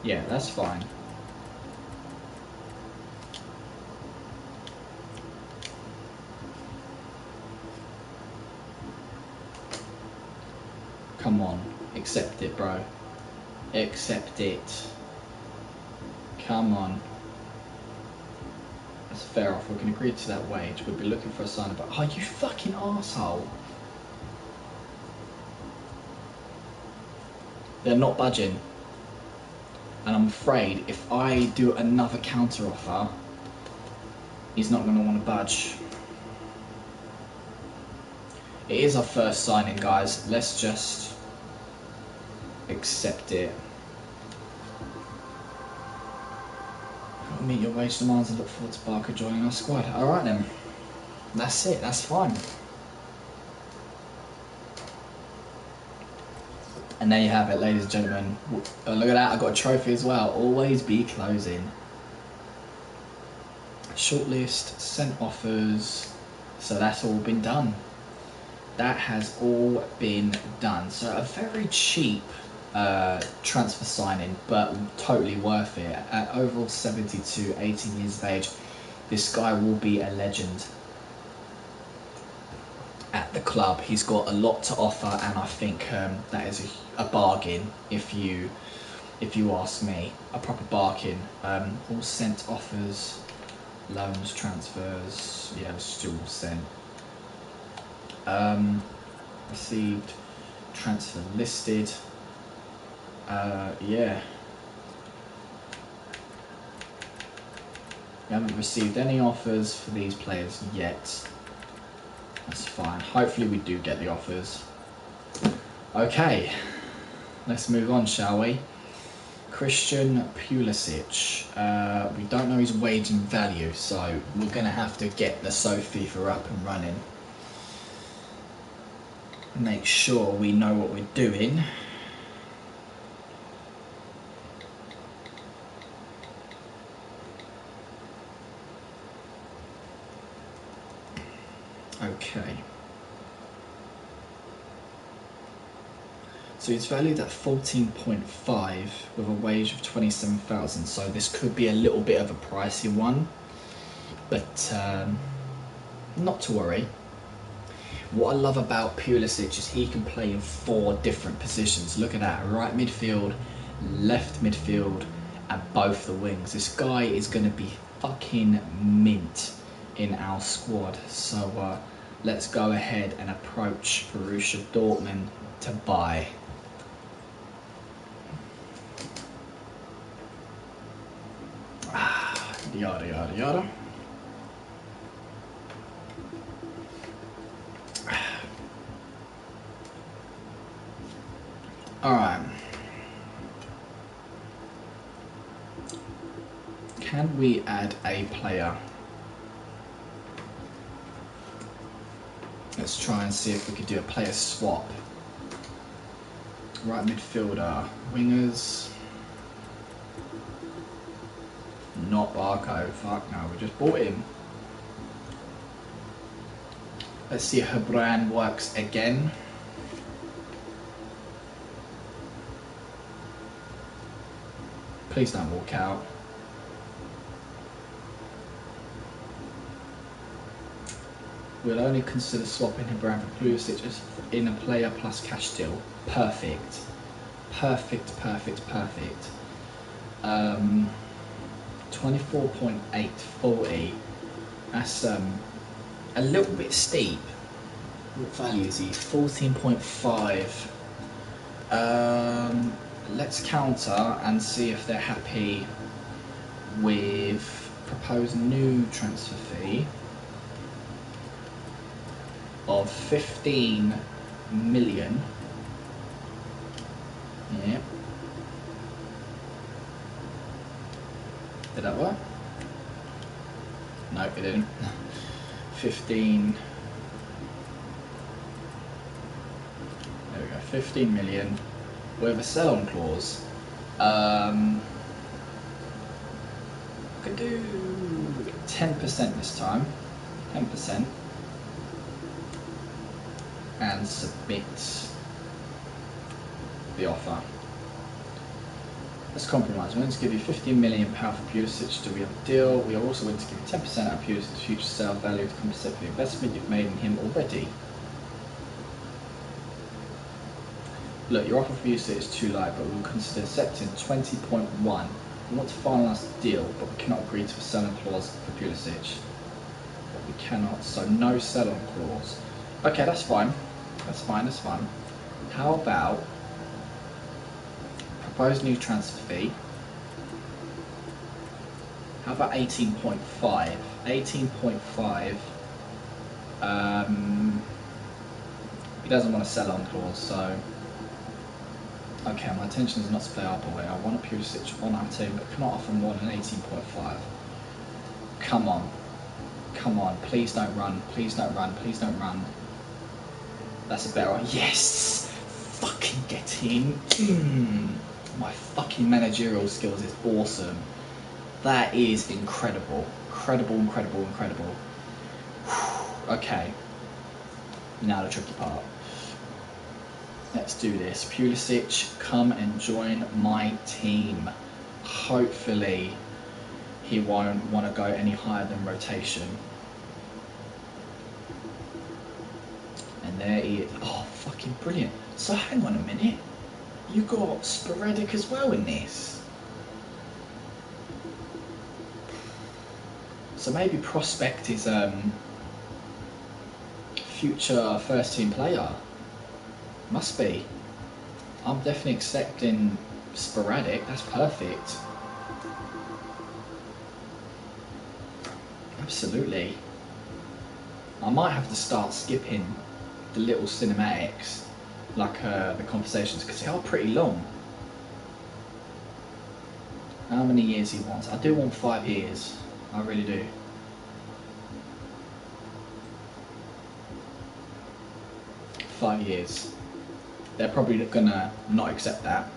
Yeah, that's fine. Come on, accept it, bro. Accept it. Come on. That's fair off. We can agree to that wage. We'll be looking for a sign about. Oh, you fucking arsehole. They're not budging. And I'm afraid if I do another counter offer, he's not going to want to budge. It is our first signing, guys. Let's just accept it. I'll meet your wage demands and look forward to Barker joining our squad. Alright then. That's it. That's fine. And there you have it, ladies and gentlemen. Oh, look at that. I got a trophy as well. Always be closing. Shortlist, sent offers. So that's all been done. That has all been done. So a very cheap transfer signing, but totally worth it. At overall 72, 18 years of age, this guy will be a legend at the club. He's got a lot to offer, and I think that is a bargain if you ask me. A proper bargain. All sent offers, loans, transfers, yeah, still sent. Received, transfer listed. Yeah. We haven't received any offers for these players yet. That's fine. Hopefully we do get the offers. Okay, let's move on, shall we? Christian Pulisic. We don't know his wage and value, so we're going to have to get the FIFA up and running. Make sure we know what we're doing. Okay. So it's valued at 14.5 with a wage of 27,000. So this could be a little bit of a pricey one, but not to worry. What I love about Pulisic is he can play in 4 different positions. Look at that, right midfield, left midfield, and both the wings. This guy is going to be fucking mint in our squad. So let's go ahead and approach Borussia Dortmund to buy. Yada yada yada. Alright. Can we add a player? Let's try and see if we could do a player swap. Right midfielder, wingers. Not Barco, fuck no, we just bought him. Let's see if her brand works again. Please don't walk out. We'll only consider swapping her brand for Pulisic in a player plus cash deal. Perfect. Perfect, perfect, perfect. 24.840. That's a little bit steep. What value is he? 14.5. Let's counter and see if they're happy with proposed new transfer fee of 15 million. Yeah. Did that work? No, it didn't. 15. There we go. 15 million with a sell-on clause. Could do 10% this time. 10%. And submit the offer. Let's compromise. We're going to give you £15 million for Pulisic to be a deal. We are also going to give you 10% of Pulisic's future sale value to compensate for the investment you've made in him already. Look, your offer for Pulisic is too low, but we will consider accepting 20.1. We want to finalise the deal, but we cannot agree to a selling clause for Pulisic. But we cannot, so no sell-on clause. Okay, that's fine. That's fine, that's fine. How about proposed new transfer fee? How about 18.5? 18.5. He doesn't want a sell-on clause, so okay, my intention is not to play our boy. I want a Pulisic on our team, but cannot offer more than 18.5. Come on. Come on, please don't run. Please don't run. Please don't run. That's a better one. Yes! Fucking get in. My fucking managerial skills is awesome. That is incredible. Incredible, incredible, incredible. Okay. Now the tricky part. Let's do this. Pulisic, come and join my team. Hopefully he won't want to go any higher than rotation. And there he is. Oh, fucking brilliant. So hang on a minute. You got sporadic as well in this. So maybe Prospect is future first team player. Must be. I'm definitely accepting sporadic. That's perfect. Absolutely. I might have to start skipping the little cinematics, like the conversations, because they are pretty long. How many years he wants? I do want 5 years. I really do. Five years. They're probably gonna not accept that.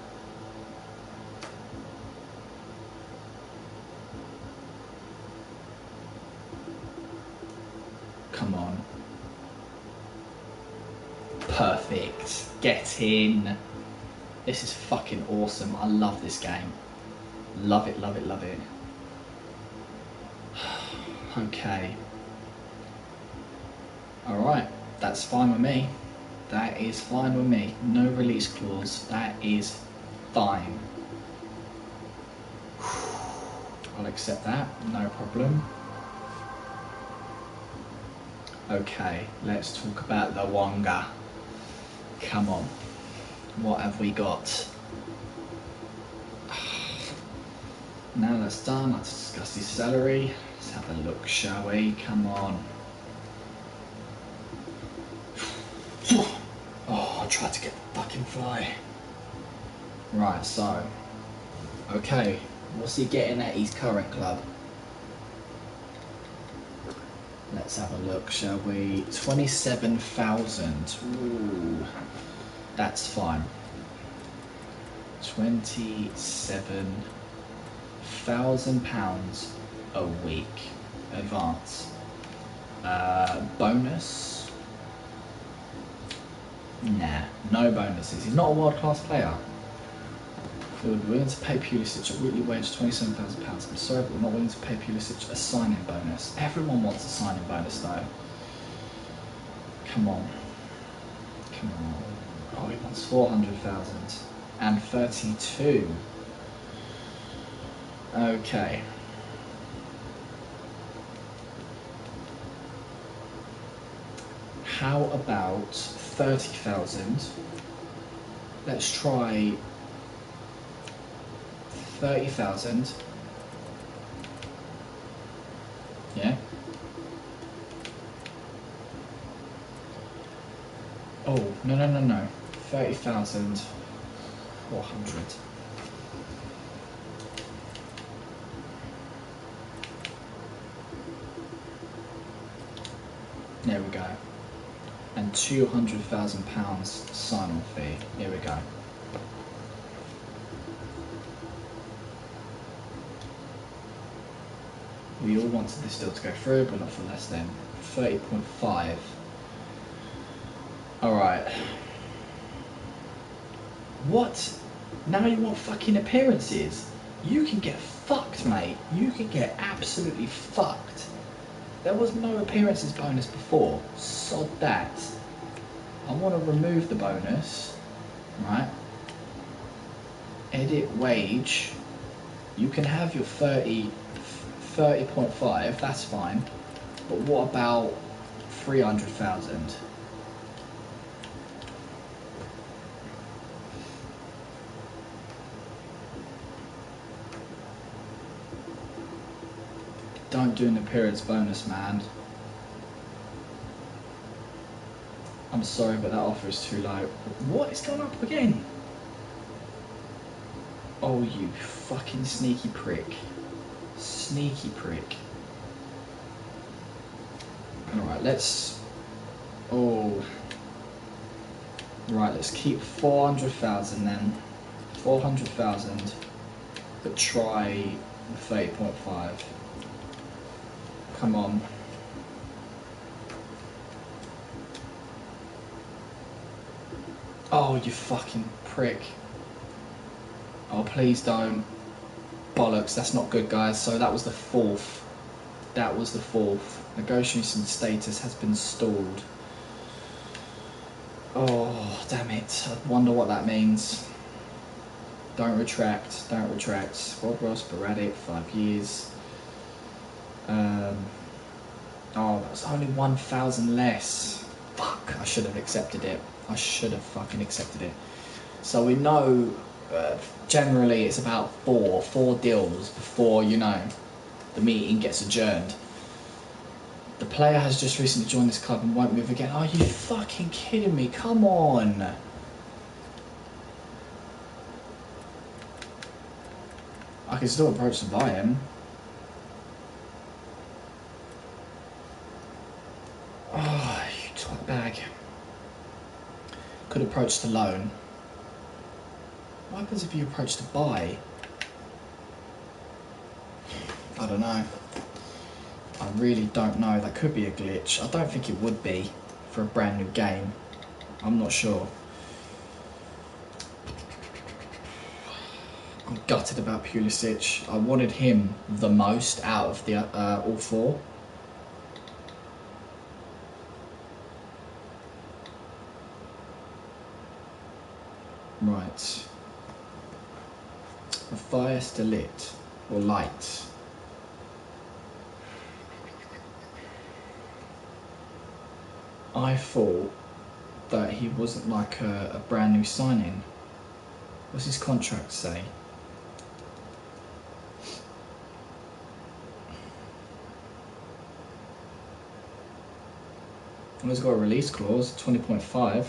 Come on. Perfect. Get in. This is fucking awesome. I love this game. Love it, love it, love it. Okay. Alright, that's fine with me. That is fine with me. No release clause. That is fine. I'll accept that. No problem. Okay, let's talk about the Wonga. Come on. What have we got? Now that's done, let's discuss his salary. Let's have a look, shall we? Come on. Oh, I tried to get the fucking fly. Right, so. Okay, what's he getting at his current club? Let's have a look, shall we? 27,000. Ooh, that's fine. 27,000 pounds a week advance. Bonus? Nah, no bonuses. He's not a world-class player. We would be willing to pay Pulisic a weekly wage £27,000. I'm sorry, but we're not willing to pay Pulisic a signing bonus. Everyone wants a signing bonus though. Come on. Come on. Oh, he wants 400,000 and 32. Okay. How about 30,000? Let's try 30,000. Yeah. Oh, no. 30,400. There we go. And £200,000 sign-on fee. Here we go. We all wanted this deal to go through, but not for less than 30.5. Alright. What? Now you want fucking appearances? You can get fucked, mate. You can get absolutely fucked. There was no appearances bonus before. Sod that. I want to remove the bonus. Right? Edit wage. You can have your 30.5, that's fine. But what about 300,000? Don't do an appearance bonus, man. I'm sorry, but that offer is too low. What? It's gone up again. Oh, you fucking sneaky prick. Sneaky prick. Alright, let's... Oh. Right, let's keep 400,000 then. 400,000. But try 30.5. Come on. Oh, you fucking prick. Oh, please don't. Bollocks, that's not good, guys. So that was the fourth. That was the fourth. Negotiation status has been stalled. Oh, damn it. I wonder what that means. Don't retract. Don't retract. Squad role sporadic, 5 years. Oh, that was only 1,000 less. Fuck, I should have accepted it. I should have fucking accepted it. So we know generally it's about four deals before, you know, the meeting gets adjourned. The player has just recently joined this club and won't move again. Are you fucking kidding me? Come on. I can still approach to buy him. Oh, you twat bag. Could approach to loan. What happens if you approach to buy? I don't know. I really don't know. That could be a glitch. I don't think it would be for a brand new game. I'm not sure. I'm gutted about Pulisic. I wanted him the most out of the all four. Right. Matthias de Ligt, or Light. I thought that he wasn't like a brand new signing. What's his contract say? Well, he's got a release clause, 20.5.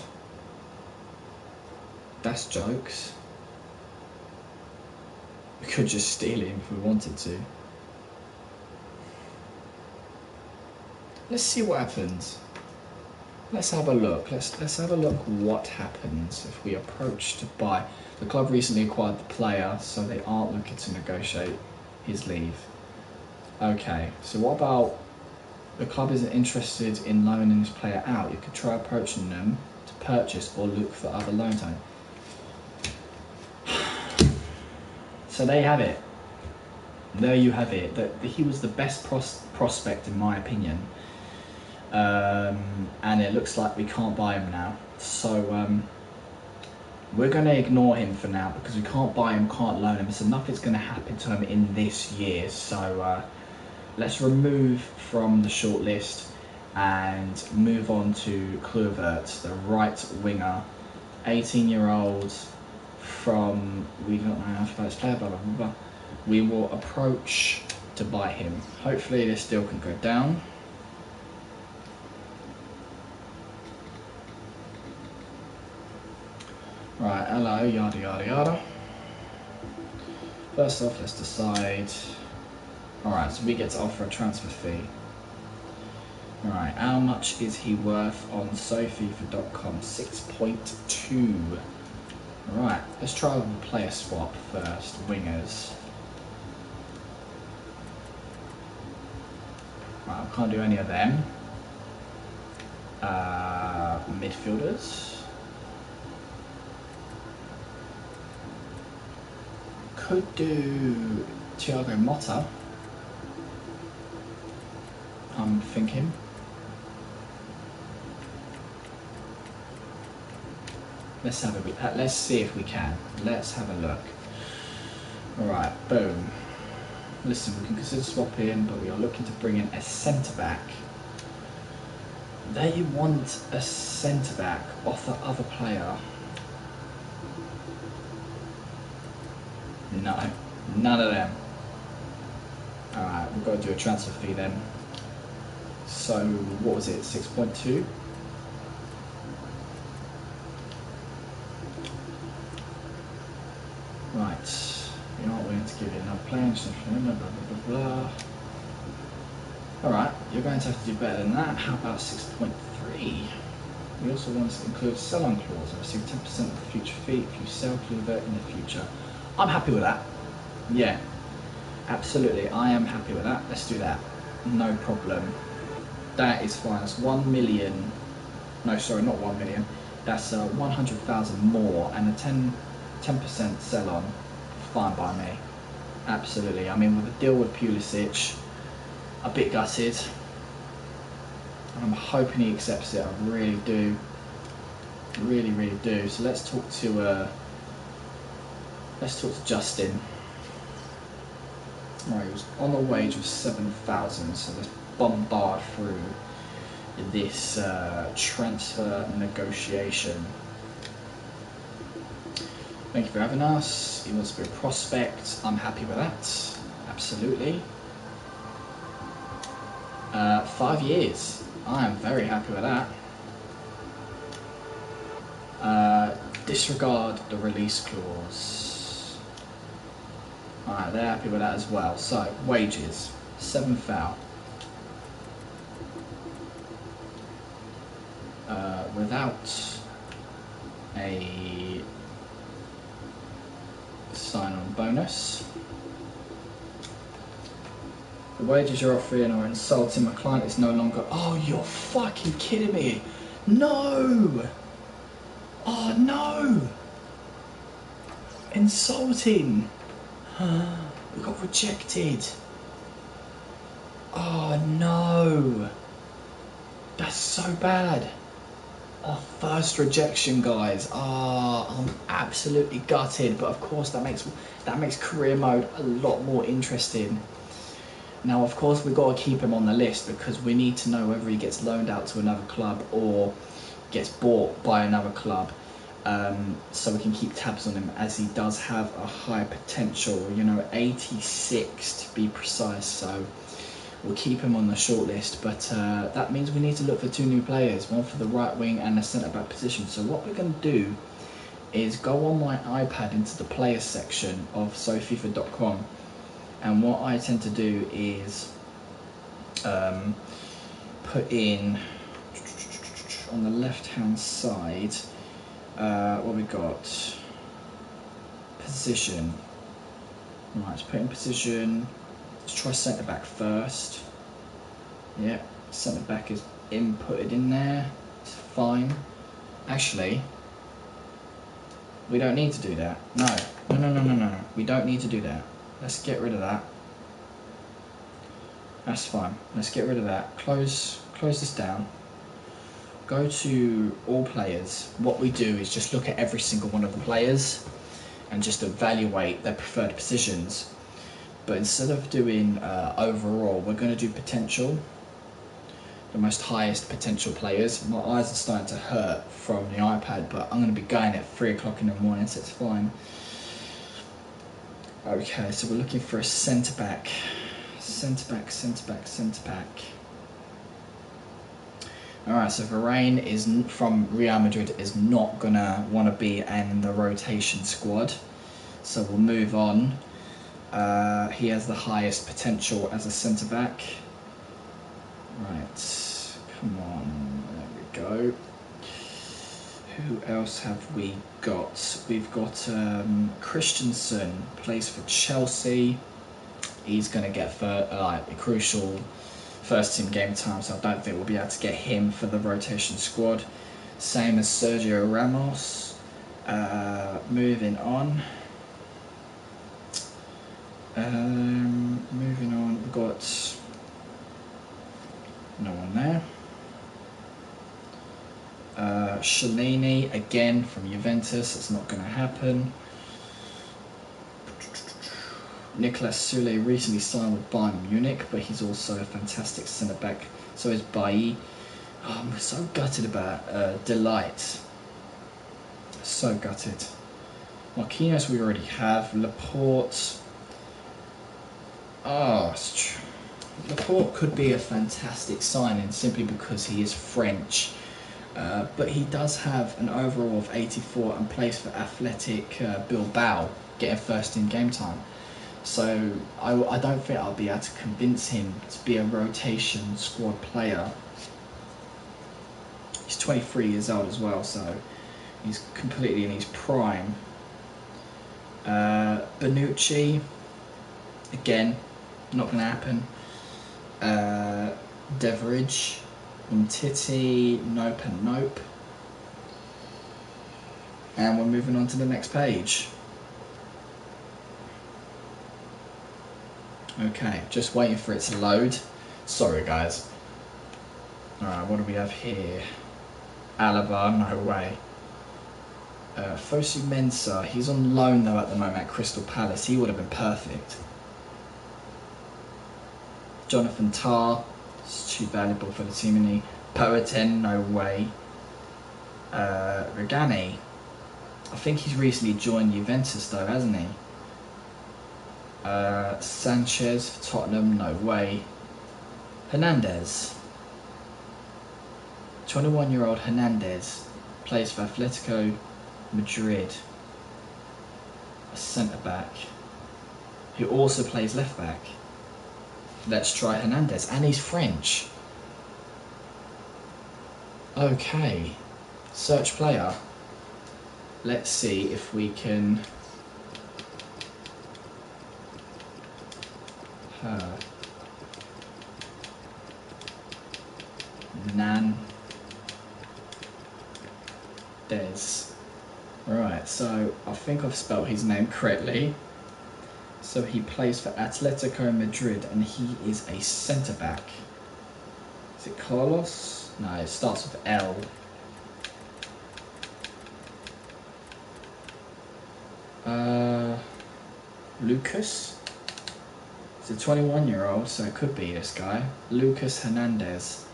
That's jokes. We could just steal him if we wanted to. Let's see what happens. Let's have a look. Let's have a look what happens if we approach to buy. The club recently acquired the player, so they aren't looking to negotiate his leave. Okay, so what about the club isn't interested in loaning this player out? You could try approaching them to purchase or look for other loan time. So there you have it. There you have it. That he was the best prospect in my opinion. And it looks like we can't buy him now. So we're going to ignore him for now because we can't buy him, can't loan him. So nothing's going to happen to him in this year. So let's remove from the shortlist and move on to Kluivert, the right winger, 18-year-old from, we don't know how to play this player, blah, blah, blah, blah. We will approach to buy him. Hopefully this deal can go down. Right, hello, yada yada yada. First off, let's decide. Alright, so we get to offer a transfer fee. Alright, how much is he worth on SawFifa.com? 6.2. Right, let's try with a player swap first. Wingers. Right, I can't do any of them. Midfielders. Could do Thiago Motta. I'm thinking. Let's have a let's see if we can. Let's have a look. Alright, boom. Listen, we can consider swapping, but we are looking to bring in a centre back. They want a centre back off the other player. No, none of them. Alright, we've got to do a transfer fee then. So, what was it, 6.2? Right, you know what, we're going to give you another player, blah, blah, blah, blah. Alright, you're going to have to do better than that. How about 6.3? We also want to include a sell-on clause. I receive 10% of the future fee if you sell Kluivert in the future. I'm happy with that. Yeah, absolutely, I am happy with that. Let's do that. No problem. That is fine. That's 1 million. No, sorry, not 1 million. That's 100,000 more, and a 10% sell on. Fine by me. Absolutely. I mean, with a deal with Pulisic, a bit gutted. I'm hoping he accepts it. I really do. Really, really do. So let's talk to Justin. Right, he was on a wage of 7,000. So let's bombard through this transfer negotiation. Thank you for having us. He wants to be a prospect. I'm happy with that. Absolutely. 5 years. I am very happy with that. Disregard the release clause. Alright, they're happy with that as well. So, wages. 7,000. Without a sign-on bonus. The wages you're offering are insulting. My client is no longer... Oh, you're fucking kidding me. No! Oh, no! Insulting. We got rejected. Oh, no. That's so bad. Our first rejection, guys. I'm absolutely gutted, but of course that makes career mode a lot more interesting. Now, of course, we've got to keep him on the list because we need to know whether he gets loaned out to another club or gets bought by another club, so we can keep tabs on him, as he does have a high potential, 86 to be precise. So we'll keep him on the shortlist, but that means we need to look for 2 new players, one for the right wing and the centre-back position. So what we're going to do is go on my iPad into the players section of SawFifa.com, and what I tend to do is put in, on the left-hand side, what we got, position. Right, let's put in position. Let's try centre back first. Yeah, centre back is inputted in there. It's fine. Actually, we don't need to do that. No. We don't need to do that. Let's get rid of that. That's fine. Let's get rid of that. Close this down. Go to all players. What we do is just look at every single one of the players and just evaluate their preferred positions. But instead of doing overall, we're going to do potential. the most highest potential players. My eyes are starting to hurt from the iPad, but I'm going to be going at 3 o'clock in the morning, so it's fine. Okay, so we're looking for a centre back. Centre back. Alright, so Varane is from Real Madrid is not going to want to be in the rotation squad. So we'll move on. He has the highest potential as a centre back. Right, come on, there we go. Who else have we got? We've got Christensen, plays for Chelsea. He's going to get a crucial first team game time, so I don't think we'll be able to get him for the rotation squad. Same as Sergio Ramos. Moving on. We've got no one there. Shalini, again from Juventus, it's not going to happen. Nicolas Soule recently signed with Bayern Munich, but he's also a fantastic centre-back. So is Bailly. Oh, I'm so gutted about Delight. So gutted. Marquinhos we already have. Laporte. Oh, Laporte could be a fantastic signing simply because he is French. But he does have an overall of 84 and plays for Athletic Bilbao, getting first in game time. So I don't think I'll be able to convince him to be a rotation squad player. He's 23 years old as well, so he's completely in his prime. Bonucci, again, not going to happen. Deveridge, Umtiti, nope and nope. And we're moving on to the next page. Okay, just waiting for it to load. Sorry guys. Alright, what do we have here? Alaba, no way. Fosu Mensah, he's on loan though at the moment at Crystal Palace. He would have been perfect. Jonathan Tah, it's too valuable for the team, isn't he? Poeten, no way. Regani, I think he's recently joined Juventus though, hasn't he? Sanchez for Tottenham, no way. Hernandez, 21-year-old Hernandez, plays for Atletico Madrid, a centre-back, who also plays left-back. Let's try Hernandez, and he's French. Okay, search player. Let's see if we can... Hernandez. Right, so I think I've spelled his name correctly. So he plays for Atletico Madrid and he is a centre-back. Is it Carlos? No, it starts with L. Lucas? He's a 21-year-old, so it could be this guy. Lucas Hernandez.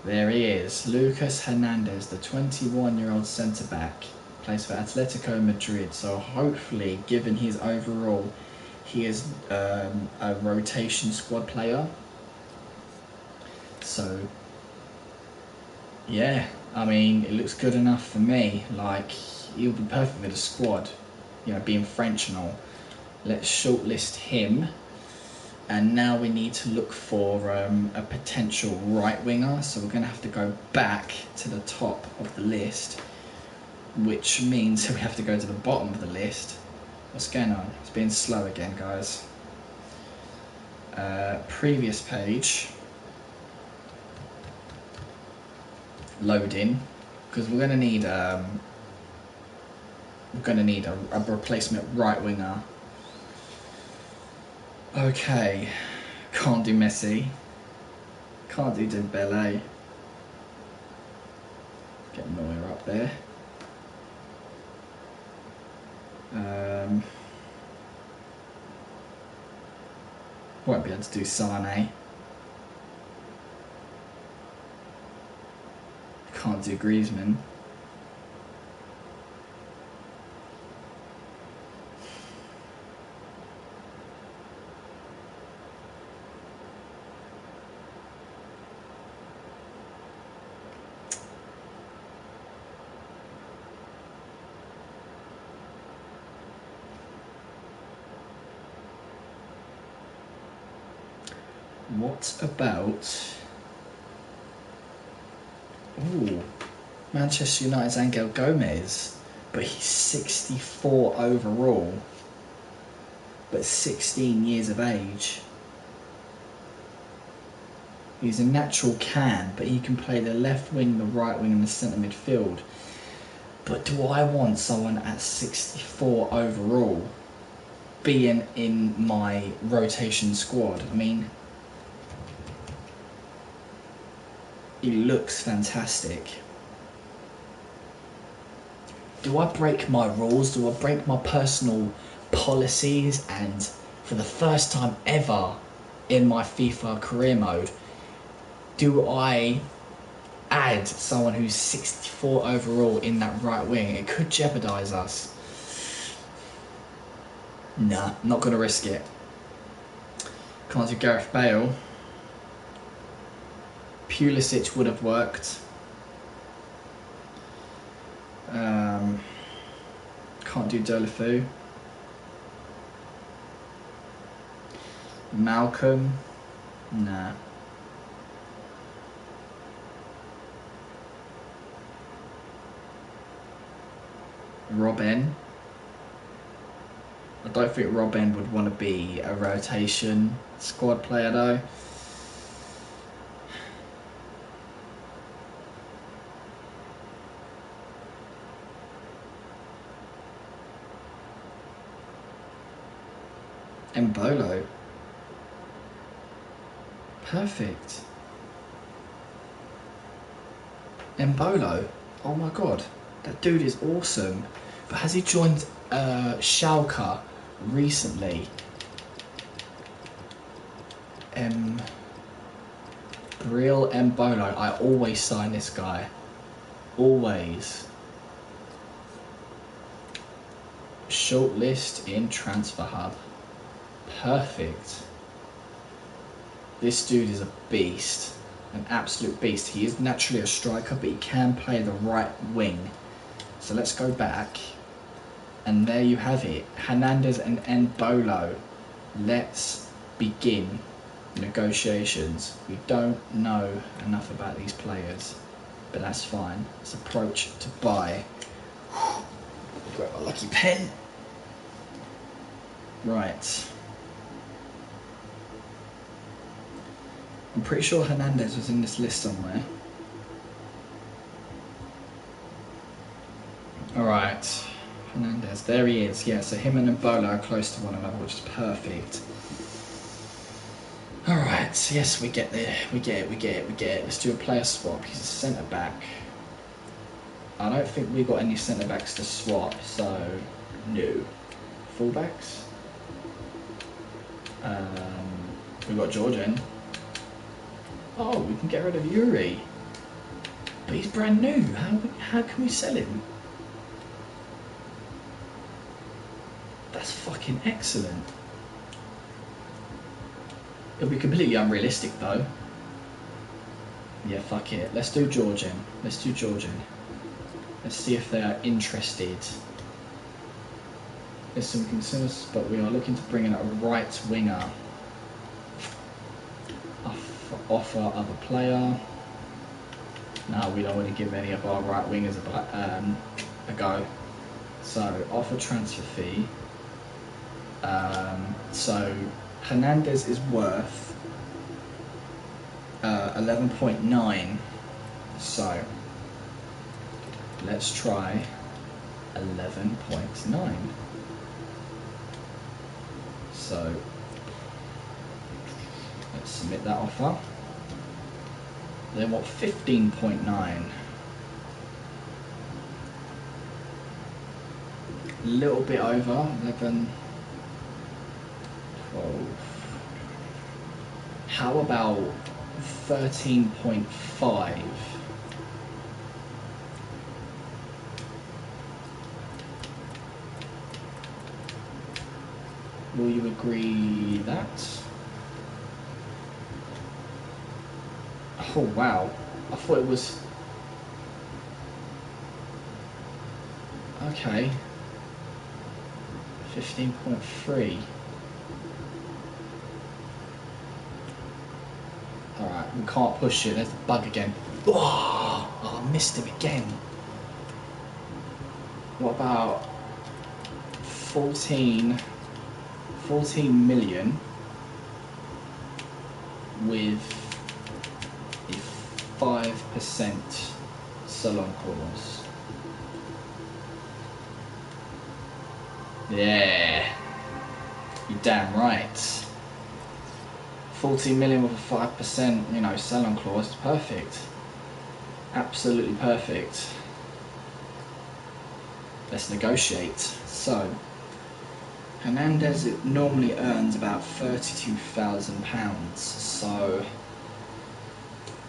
There he is. Lucas Hernandez, the 21-year-old centre-back. Plays for Atletico Madrid. So hopefully, given his overall, he is a rotation squad player. So, yeah. I mean, it looks good enough for me. Like, he'll be perfect with the squad. You know, being French and all. Let's shortlist him. And now we need to look for a potential right winger. So we're going to have to go back to the top of the list, which means we have to go to the bottom of the list. What's going on? It's being slow again, guys. Previous page. Loading, because we're going to need a replacement right winger. Okay, can't do Messi, can't do Dembele. Get Neuer up there. Won't be able to do Sane. can't do Griezmann. What about... Ooh, Manchester United's Angel Gomez, but he's 64 overall, but 16 years of age. He's a natural can, but he can play the left wing, the right wing and the centre midfield. But do I want someone at 64 overall being in my rotation squad? I mean, he looks fantastic. Do I break my rules? Do I break my personal policies? And for the first time ever in my FIFA career mode, do I add someone who's 64 overall in that right wing? It could jeopardise us. Nah, not going to risk it. Can't do Gareth Bale. Pulisic would have worked. Can't do Deulofeu. Malcolm. Nah. Robin. I don't think Robin would want to be a rotation squad player though. Mbolo. Perfect. Mbolo. Oh my god. That dude is awesome. But has he joined Schalke recently? Breel Mbolo. I always sign this guy. Always. Shortlist in Transfer Hub. Perfect. This dude is a beast. An absolute beast. He is naturally a striker, but he can play the right wing. So let's go back. And there you have it. Hernandez and Mbolo. Let's begin negotiations. We don't know enough about these players, but that's fine. Let's approach to buy. Grab a lucky pen. Right. I'm pretty sure Hernandez was in this list somewhere. Alright. Hernandez, there he is. Yeah, so him and Mbolo are close to one another, which is perfect. Alright, yes, we get there. We get it. Let's do a player swap. He's a centre back. I don't think we got any centre backs to swap, so no. Fullbacks? We got Georgian. Oh, we can get rid of Yuri. But he's brand new. How can we sell him? That's fucking excellent. It'll be completely unrealistic though. Yeah, fuck it. Let's do Georgian. Let's see if they are interested. There's some concerns, but we are looking to bring in a right winger. Offer other player. No, we don't want to give any of our right wingers a go. So offer transfer fee. So Hernandez is worth 11.9. So let's try 11.9. So let's submit that offer. They want 15.9. A little bit over 11, 12. How about 13.5? Will you agree that? Oh wow, I thought it was... Okay. 15.3. Alright, we can't push it, there's the bug again. Oh, I missed him again. What about 14 million with a 5% sell-on clause? Yeah, you're damn right. 14 million with a 5%, you know, sell-on clause is perfect. Absolutely perfect. Let's negotiate. So, Hernandez normally earns about £32,000, so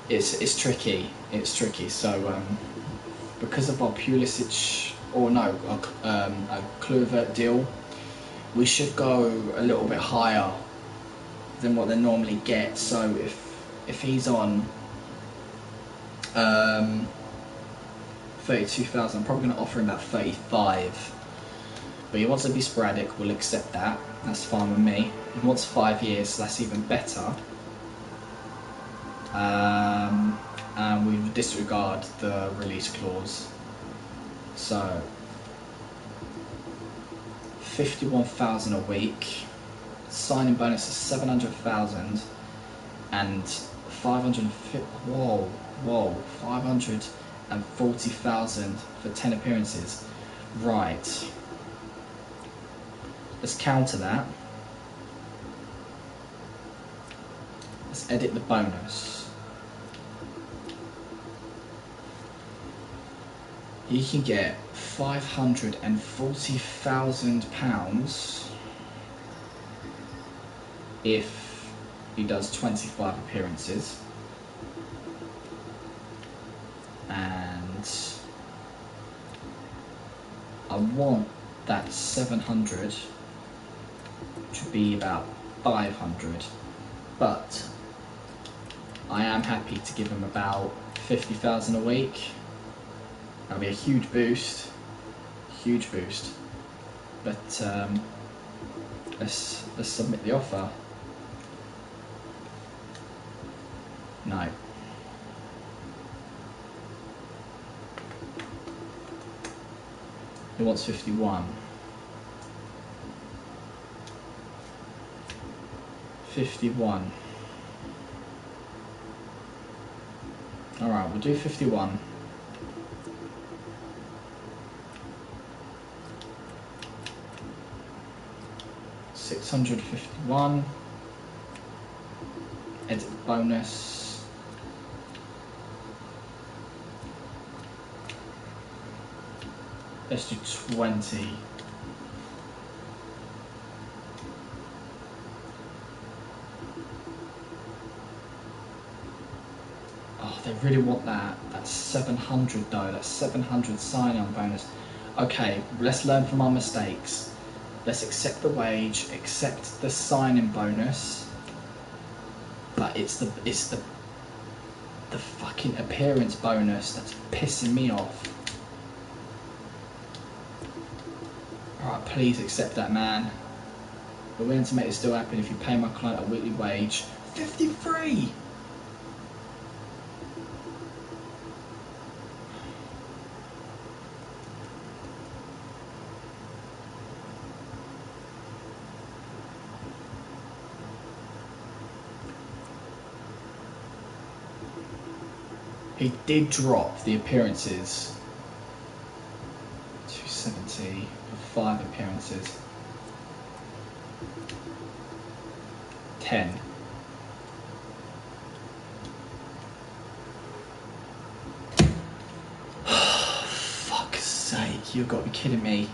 it's tricky. It's tricky. So because of our Pulisic, or no, a Kluivert deal, we should go a little bit higher than what they normally get. So if he's on 32,000, I'm probably going to offer him about 35. But he wants to be sporadic, we'll accept that. That's fine with me. He wants 5 years, so that's even better. And we disregard the release clause. So 51,000 a week. Signing bonus is 700,000 and 550. Whoa, 540,000 for 10 appearances. Right. Let's counter that. Let's edit the bonus. You can get £540,000 if he does 25 appearances. And I want that 700 to be about 500, but I am happy to give him about 50,000 a week. That'll be a huge boost, but let's submit the offer. No. He wants 51. 51. Alright, we'll do 51. £651. Edit bonus. Let's do 20. Oh, they really want that. That's 700 though. That's 700 sign-on bonus. Okay, let's learn from our mistakes. Let's accept the wage, accept the sign-in bonus. But it's the fucking appearance bonus that's pissing me off. Alright, please accept that, man. We're willing to make this deal happen if you pay my client a weekly wage. 53! He did drop the appearances. 270 for 5 appearances. 10. Fuck's sake, you've got to be kidding me.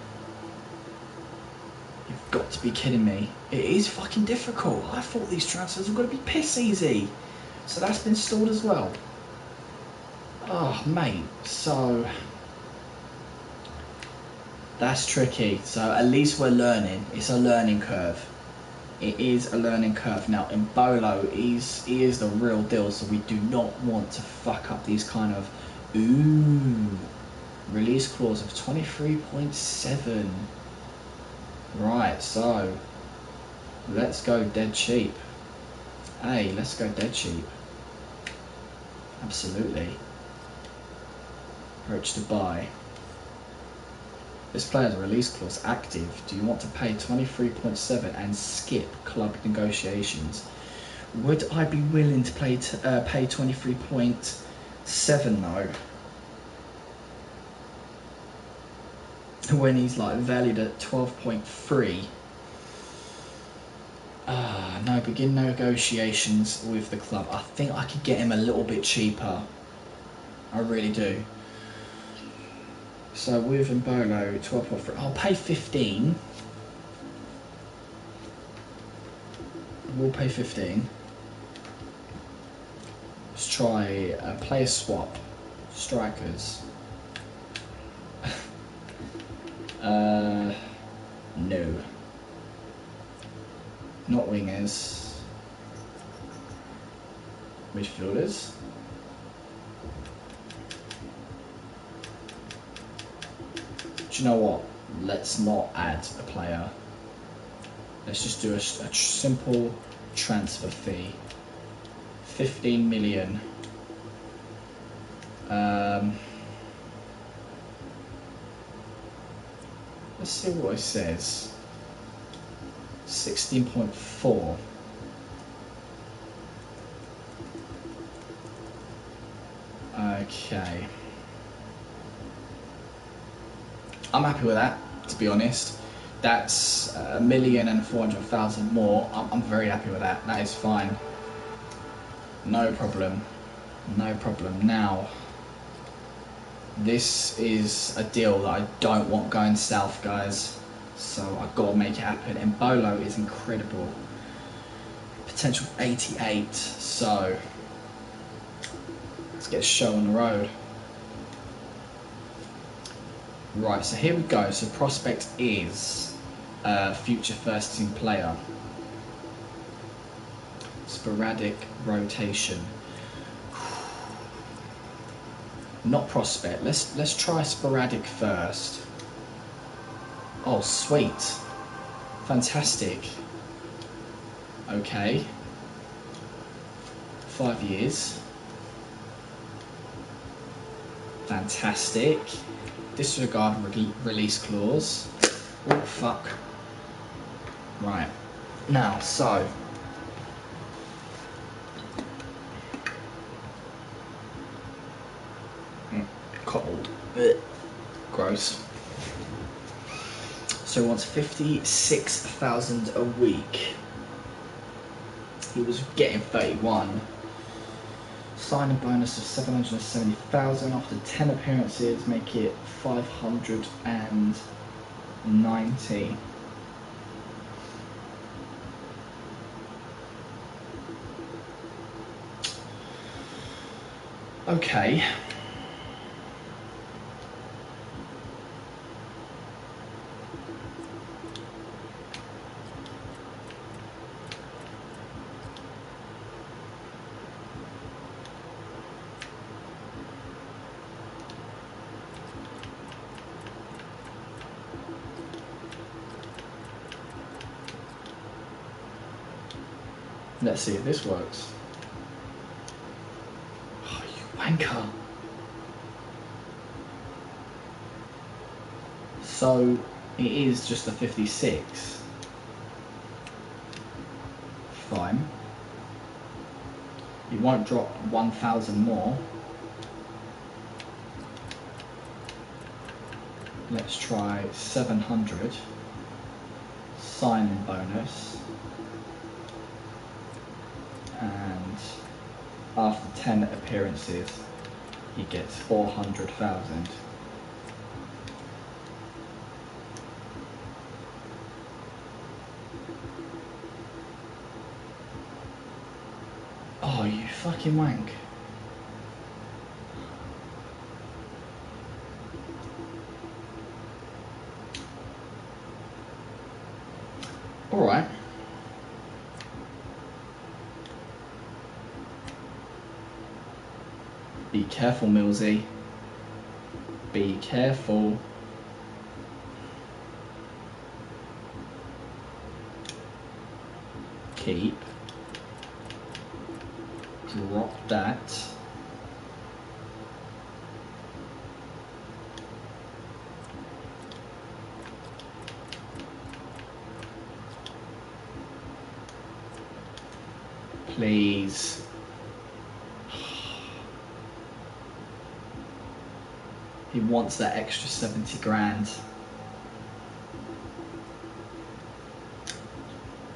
You've got to be kidding me. It is fucking difficult. I thought these transfers were going to be piss easy. So that's been stalled as well. Oh, mate, so that's tricky. So at least we're learning. It's a learning curve. It is a learning curve. Now, in Bolo, he is the real deal, so we do not want to fuck up these kind of... Ooh. Release clause of 23.7. Right, so... let's go dead cheap. Hey, let's go dead cheap. Absolutely. Approach to buy. This player's release clause active. Do you want to pay 23.7 and skip club negotiations? Would I be willing to pay 23.7 though? When he's like valued at 12.3. No, begin negotiations with the club. I think I could get him a little bit cheaper. I really do. So with Mbolo, 12.3. I'll pay 15. We'll pay 15. Let's try a player swap. Strikers. No. Not wingers. Midfielders. Do you know what? Let's not add a player. Let's just do a simple transfer fee. 15 million. Let's see what it says. 16.4. Okay. I'm happy with that, to be honest. That's 1,400,000 more. I'm very happy with that. That is fine. No problem. No problem. Now, this is a deal that I don't want going south, guys. So I've got to make it happen. And Bolo is incredible. Potential 88. So let's get a show on the road. Right, so here we go. So prospect is future first team player. Sporadic rotation. Not prospect. Let's try sporadic first. Oh, sweet. Fantastic. Okay. 5 years. Fantastic. Disregard release clause. Oh, fuck. Right. Now, so. Cold. Ugh. Gross. So he wants 56,000 a week. He was getting 31. Signing bonus of 770,000 after 10 appearances, make it 590. Okay. Let's see if this works. Oh, you wanker. So it is just a 56. Fine. You won't drop 1,000 more. Let's try 700. Signing bonus. And after 10 appearances, he gets 400,000. Oh, you fucking wank. Alright. Be careful, Millsy. Be careful. Keep. Drop that. Please. He wants that extra 70 grand.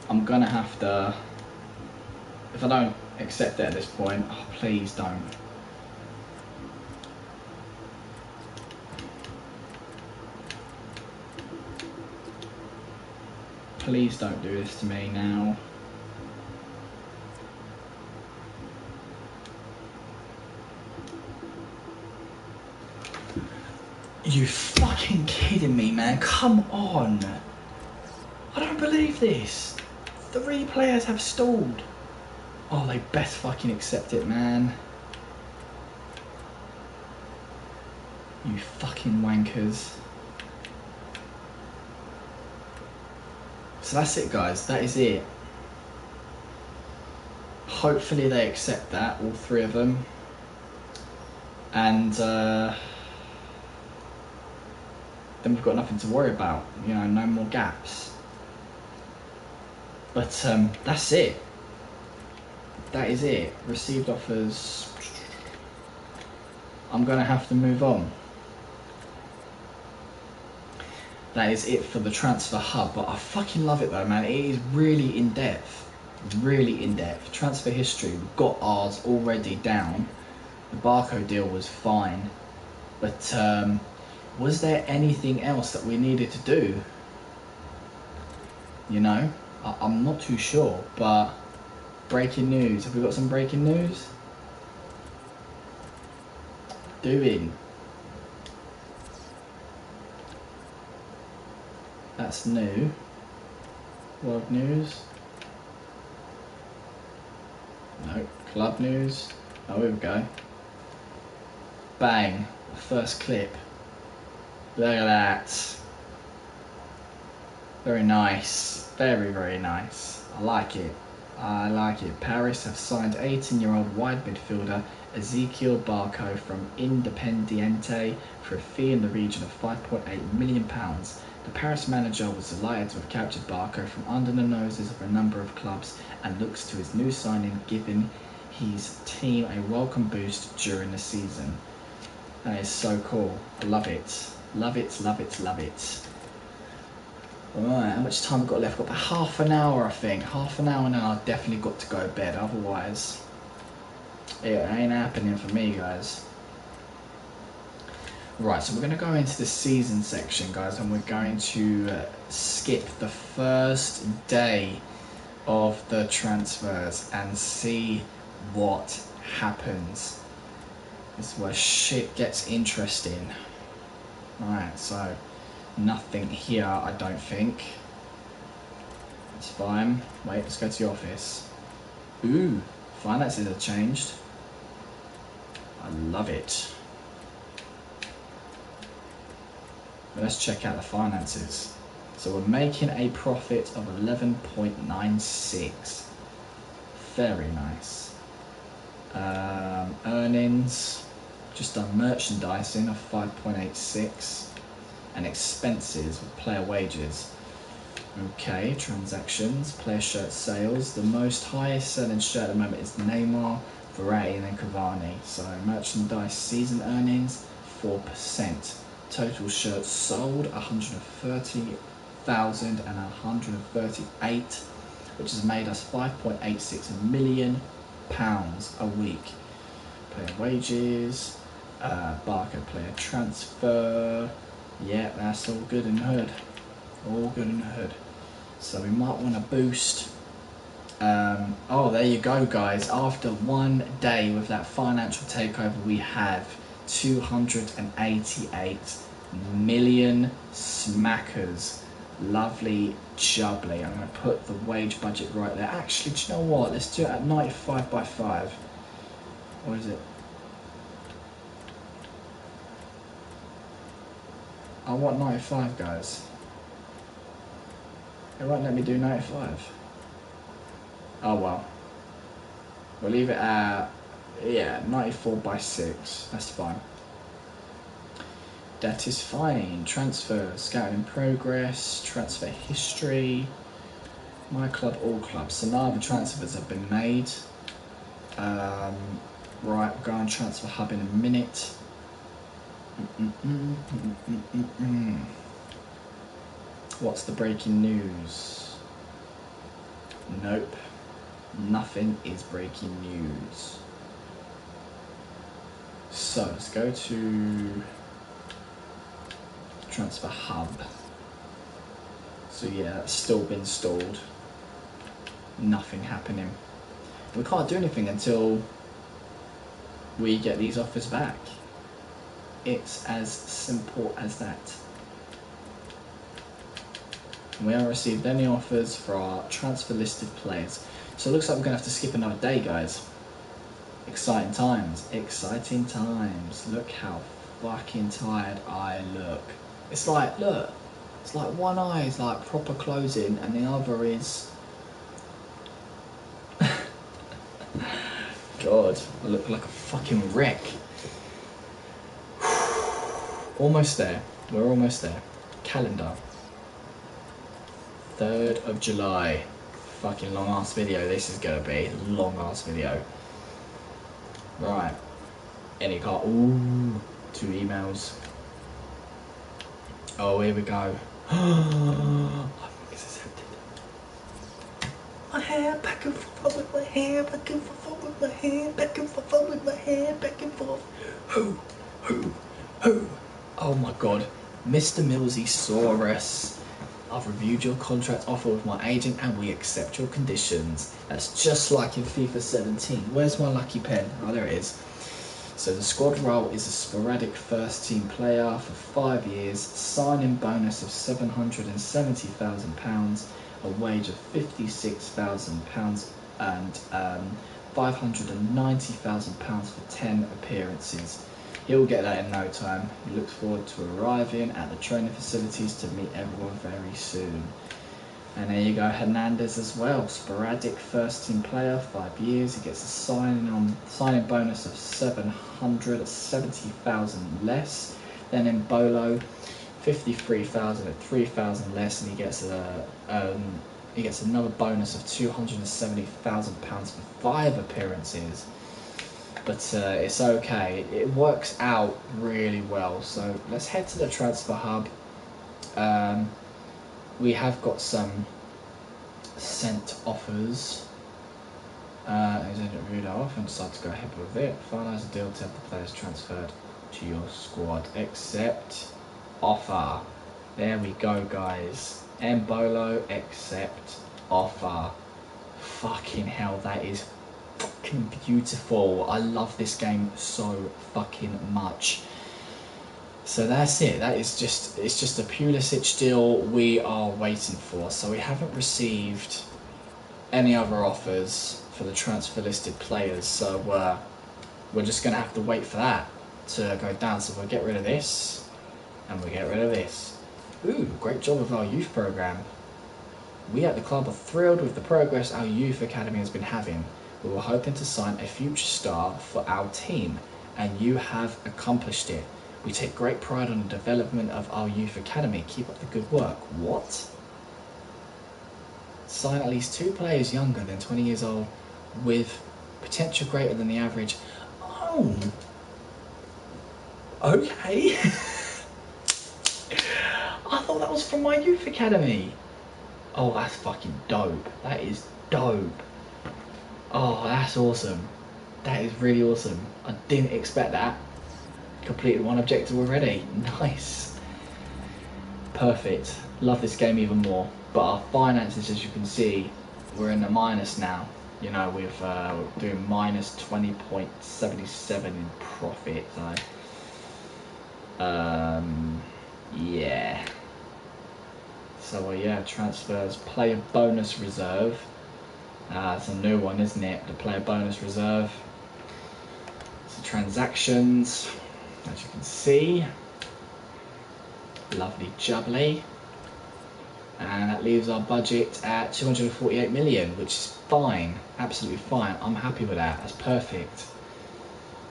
I'm gonna have to, if I don't accept it at this point, oh, please don't. Please don't do this to me now. You fucking kidding me, man? Come on. I don't believe this. 3 players have stalled. Oh, they best fucking accept it, man. You fucking wankers. So that's it, guys. That is it. Hopefully they accept that, all 3 of them. And then we've got nothing to worry about. You know, no more gaps. But that's it. That is it. Received offers. I'm gonna have to move on. That is it for the transfer hub. But I fucking love it though, man. It is really in depth. Really in depth. Transfer history. We've got ours already down. The Barco deal was fine. But was there anything else that we needed to do? You know, I'm not too sure, but breaking news. Have we got some breaking news? Doing. That's new. World news. No. Club news. Oh, here we go. Bang. First clip. Look at that. Very nice. Very, very nice. I like it. I like it. Paris have signed 18-year-old wide midfielder Ezequiel Barco from Independiente for a fee in the region of £5.8 million. The Paris manager was delighted to have captured Barco from under the noses of a number of clubs and looks to his new signing giving his team a welcome boost during the season. That is so cool. I love it. Love it, love it, love it. Alright, how much time have we got left? Got about half an hour, I think. Half an hour now, I've definitely got to go to bed. Otherwise, it ain't happening for me, guys. Right, so we're going to go into the season section, guys, and we're going to skip the first day of the transfers and see what happens. This is where shit gets interesting. Alright, so nothing here, I don't think. That's fine. Wait, let's go to the office. Ooh, finances have changed. I love it. Let's check out the finances. So we're making a profit of 11.96. Very nice. Earnings, just done merchandising of 5.86 and expenses with player wages. Okay, transactions, player shirt sales. The most highest selling shirt at the moment is Neymar, Verratti and then Cavani. So merchandise season earnings 4%. Total shirts sold 130,138, which has made us £5.86 million a week. Player wages, Barco player transfer. Yeah, that's all good in the hood. All good in the hood. So we might want to boost. Oh, there you go, guys. After 1 day with that financial takeover, we have 288 million smackers. Lovely jubbly. I'm going to put the wage budget right there. Actually, do you know what? Let's do it at 95 by 5. What is it? I want 95, guys. It won't let me do 95. Oh well. We'll leave it at, yeah, 94 by 6. That's fine. That is fine. Transfer, scouting in progress, transfer history. My club, all clubs. So now the transfers have been made. Right, we'll go on transfer hub in a minute. What's the breaking news? Nope. Nothing is breaking news. So let's go to transfer hub. So yeah, that's still been stalled. Nothing happening. We can't do anything until we get these offers back. It's as simple as that. We haven't received any offers for our transfer listed players. So it looks like we're going to have to skip another day, guys. Exciting times. Exciting times. Look how fucking tired I look. It's like, look. It's like one eye is like proper closing and the other is... God, I look like a fucking wreck. Almost there. We're almost there. Calendar. 3rd of July. Fucking long ass video. This is gonna be long ass video. Right. Any car. Ooh. 2 emails. Oh, here we go. My hair back and forth with my hair, back and forth with my hair, back and forth with my hair, back and forth. Who? Oh my god. Mr. MillzySawUs. I've reviewed your contract offer with my agent and we accept your conditions. That's just like in FIFA 17. Where's my lucky pen? Oh, there it is. So the squad role is a sporadic first team player for 5 years, signing bonus of £770,000, a wage of £56,000 and £590,000 for 10 appearances. He'll get that in no time. He looks forward to arriving at the training facilities to meet everyone very soon. And there you go, Hernandez as well. Sporadic first team player, 5 years. He gets a signing bonus of £770,000 less. Then in Bolo, 53,000 at 3,000 less, and he gets another bonus of £270,000 for 5 appearances. But it's okay. It works out really well. So let's head to the transfer hub. We have got some sent offers. Is it reviewed our offer and decide to go ahead with it? Finalise the deal to have the players transferred to your squad. Accept offer. There we go, guys. Mbolo, accept offer. Fucking hell, that is fucking beautiful. I love this game so fucking much. So that's it. It's just a Pulisic deal we are waiting for. So we haven't received any other offers for the transfer listed players. So we're just going to have to wait for that to go down. So we'll get rid of this and we'll get rid of this. Ooh, great job with our youth program. We at the club are thrilled with the progress our youth academy has been having. We were hoping to sign a future star for our team, and you have accomplished it. We take great pride on the development of our youth academy. Keep up the good work. What? Sign at least 2 players younger than 20 years old with potential greater than the average. Oh. Okay. I thought that was from my youth academy. Oh, that's fucking dope. That is dope. Oh, that's awesome. That is really awesome. I didn't expect that. Completed 1 objective already. Nice. Perfect. Love this game even more. But our finances, as you can see, we're in the minus now. You know, we're doing minus 20.77 in profit. So, yeah. So yeah, transfers, player bonus reserve. It's a new one, isn't it? The player bonus reserve. So transactions, as you can see. Lovely jubbly. And that leaves our budget at 248 million, which is fine, absolutely fine. I'm happy with that. That's perfect.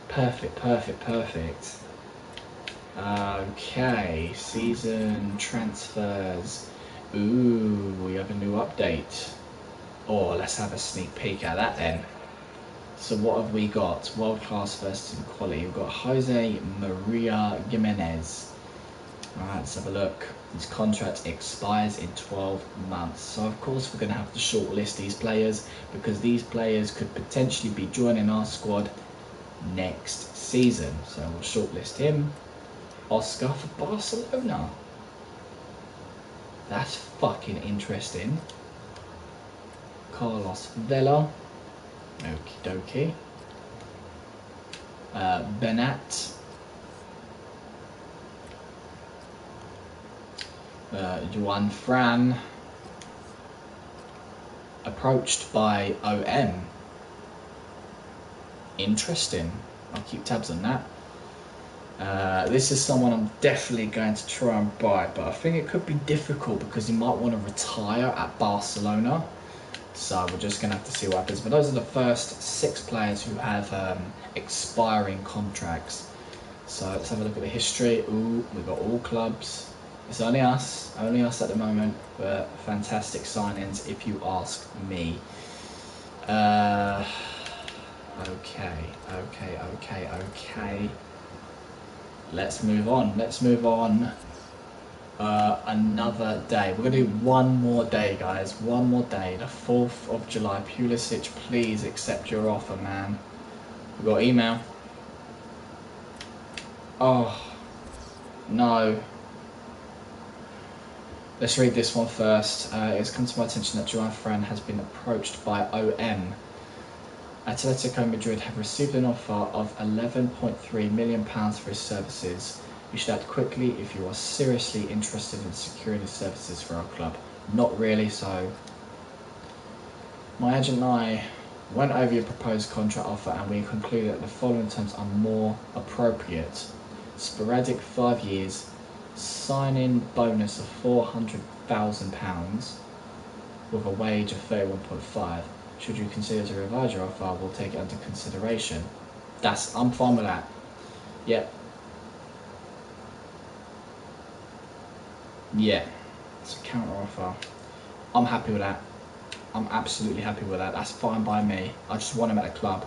Perfect, perfect, perfect. Okay, season transfers. Ooh, we have a new update. Oh, let's have a sneak peek at that then. So what have we got? World class versus quality. We've got Jose Maria Gimenez. Alright, let's have a look. His contract expires in 12 months. So of course we're going to have to shortlist these players, because these players could potentially be joining our squad next season. So we'll shortlist him. Oscar for Barcelona. That's fucking interesting. Carlos Vela. Okie dokie. Benat. Juan Fran. Approached by OM. Interesting. I'll keep tabs on that. This is someone I'm definitely going to try and buy, but I think it could be difficult because he might want to retire at Barcelona. So we're just going to have to see what happens. But those are the first 6 players who have expiring contracts. So let's have a look at the history. Ooh, we've got all clubs. It's only us at the moment, but fantastic signings if you ask me. Okay. Let's move on. Another day. We're going to do one more day, guys. One more day. The 4th of July. Pulisic, please accept your offer, man. We've got email. Oh, no. Let's read this one first. It's come to my attention that Juan Fran has been approached by OM. Atletico Madrid have received an offer of £11.3 million for his services. You should act quickly if you are seriously interested in securing his services for our club. Not really, so my agent and I went over your proposed contract offer and we concluded that the following terms are more appropriate. Sporadic 5 years, sign-in bonus of £400,000 with a wage of 31.5. Should you consider to revise your offer, we'll take it under consideration. I'm fine with that. Yep. Yeah. It's a counter offer. I'm happy with that. I'm absolutely happy with that. That's fine by me. I just want him at the club.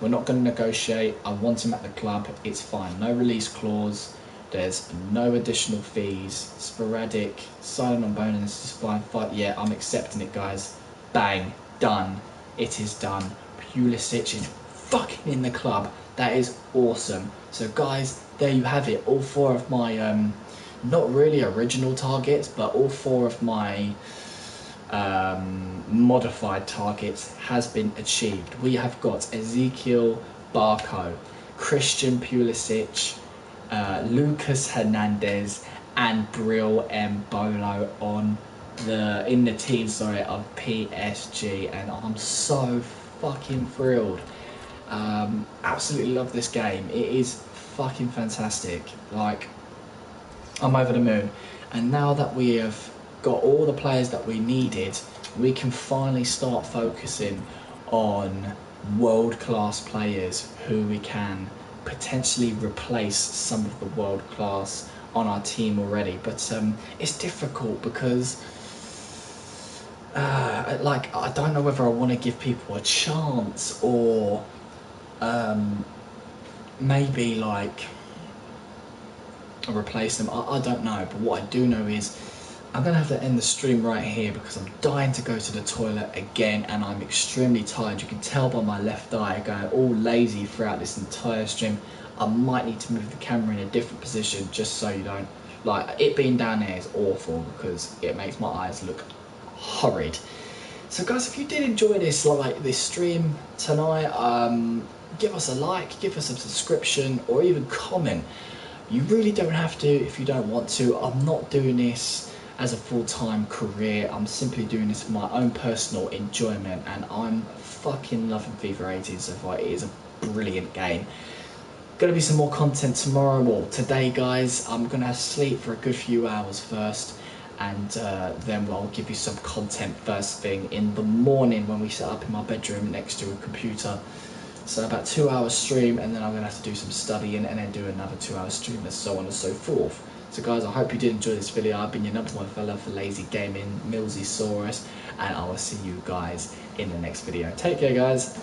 We're not going to negotiate. I want him at the club. It's fine. No release clause. There's no additional fees. Sporadic. Sign on bonus is fine. Yeah, I'm accepting it, guys. Bang. Done. It is done. Pulisic is fucking in the club. That is awesome. So guys, there you have it. All 4 of my not really original targets, but all 4 of my modified targets has been achieved. We have got Ezekiel Barco, Christian Pulisic, Lucas Hernandez and Bril Mbolo in the team of PSG, and I'm so fucking thrilled. Absolutely love this game. It is fucking fantastic. Like, I'm over the moon. And now that we have got all the players that we needed, we can finally start focusing on world-class players who we can potentially replace some of the world-class on our team already. But it's difficult because I don't know whether I want to give people a chance or maybe like replace them. I don't know, but what I do know is I'm going to have to end the stream right here because I'm dying to go to the toilet again and I'm extremely tired. You can tell by my left eye going all lazy throughout this entire stream. I might need to move the camera in a different position just so you don't, like, it being down there is awful because it makes my eyes look horrid. So guys, if you did enjoy this stream tonight, give us a like, give us a subscription, or even comment. You really don't have to if you don't want to. I'm not doing this as a full-time career. I'm simply doing this for my own personal enjoyment, and I'm fucking loving FIFA 18 so far. It is a brilliant game. Gonna be some more content tomorrow, or today, guys. I'm gonna sleep for a good few hours first, and then I'll give you some content first thing in the morning when we set up in my bedroom next to a computer. So about 2 hours stream, and then I'm gonna have to do some studying and then do another 2 hours stream, and so on and so forth. So guys, I hope you did enjoy this video. I've been your number one fella for lazy gaming, MillzySawUs, and I will see you guys in the next video. Take care, guys.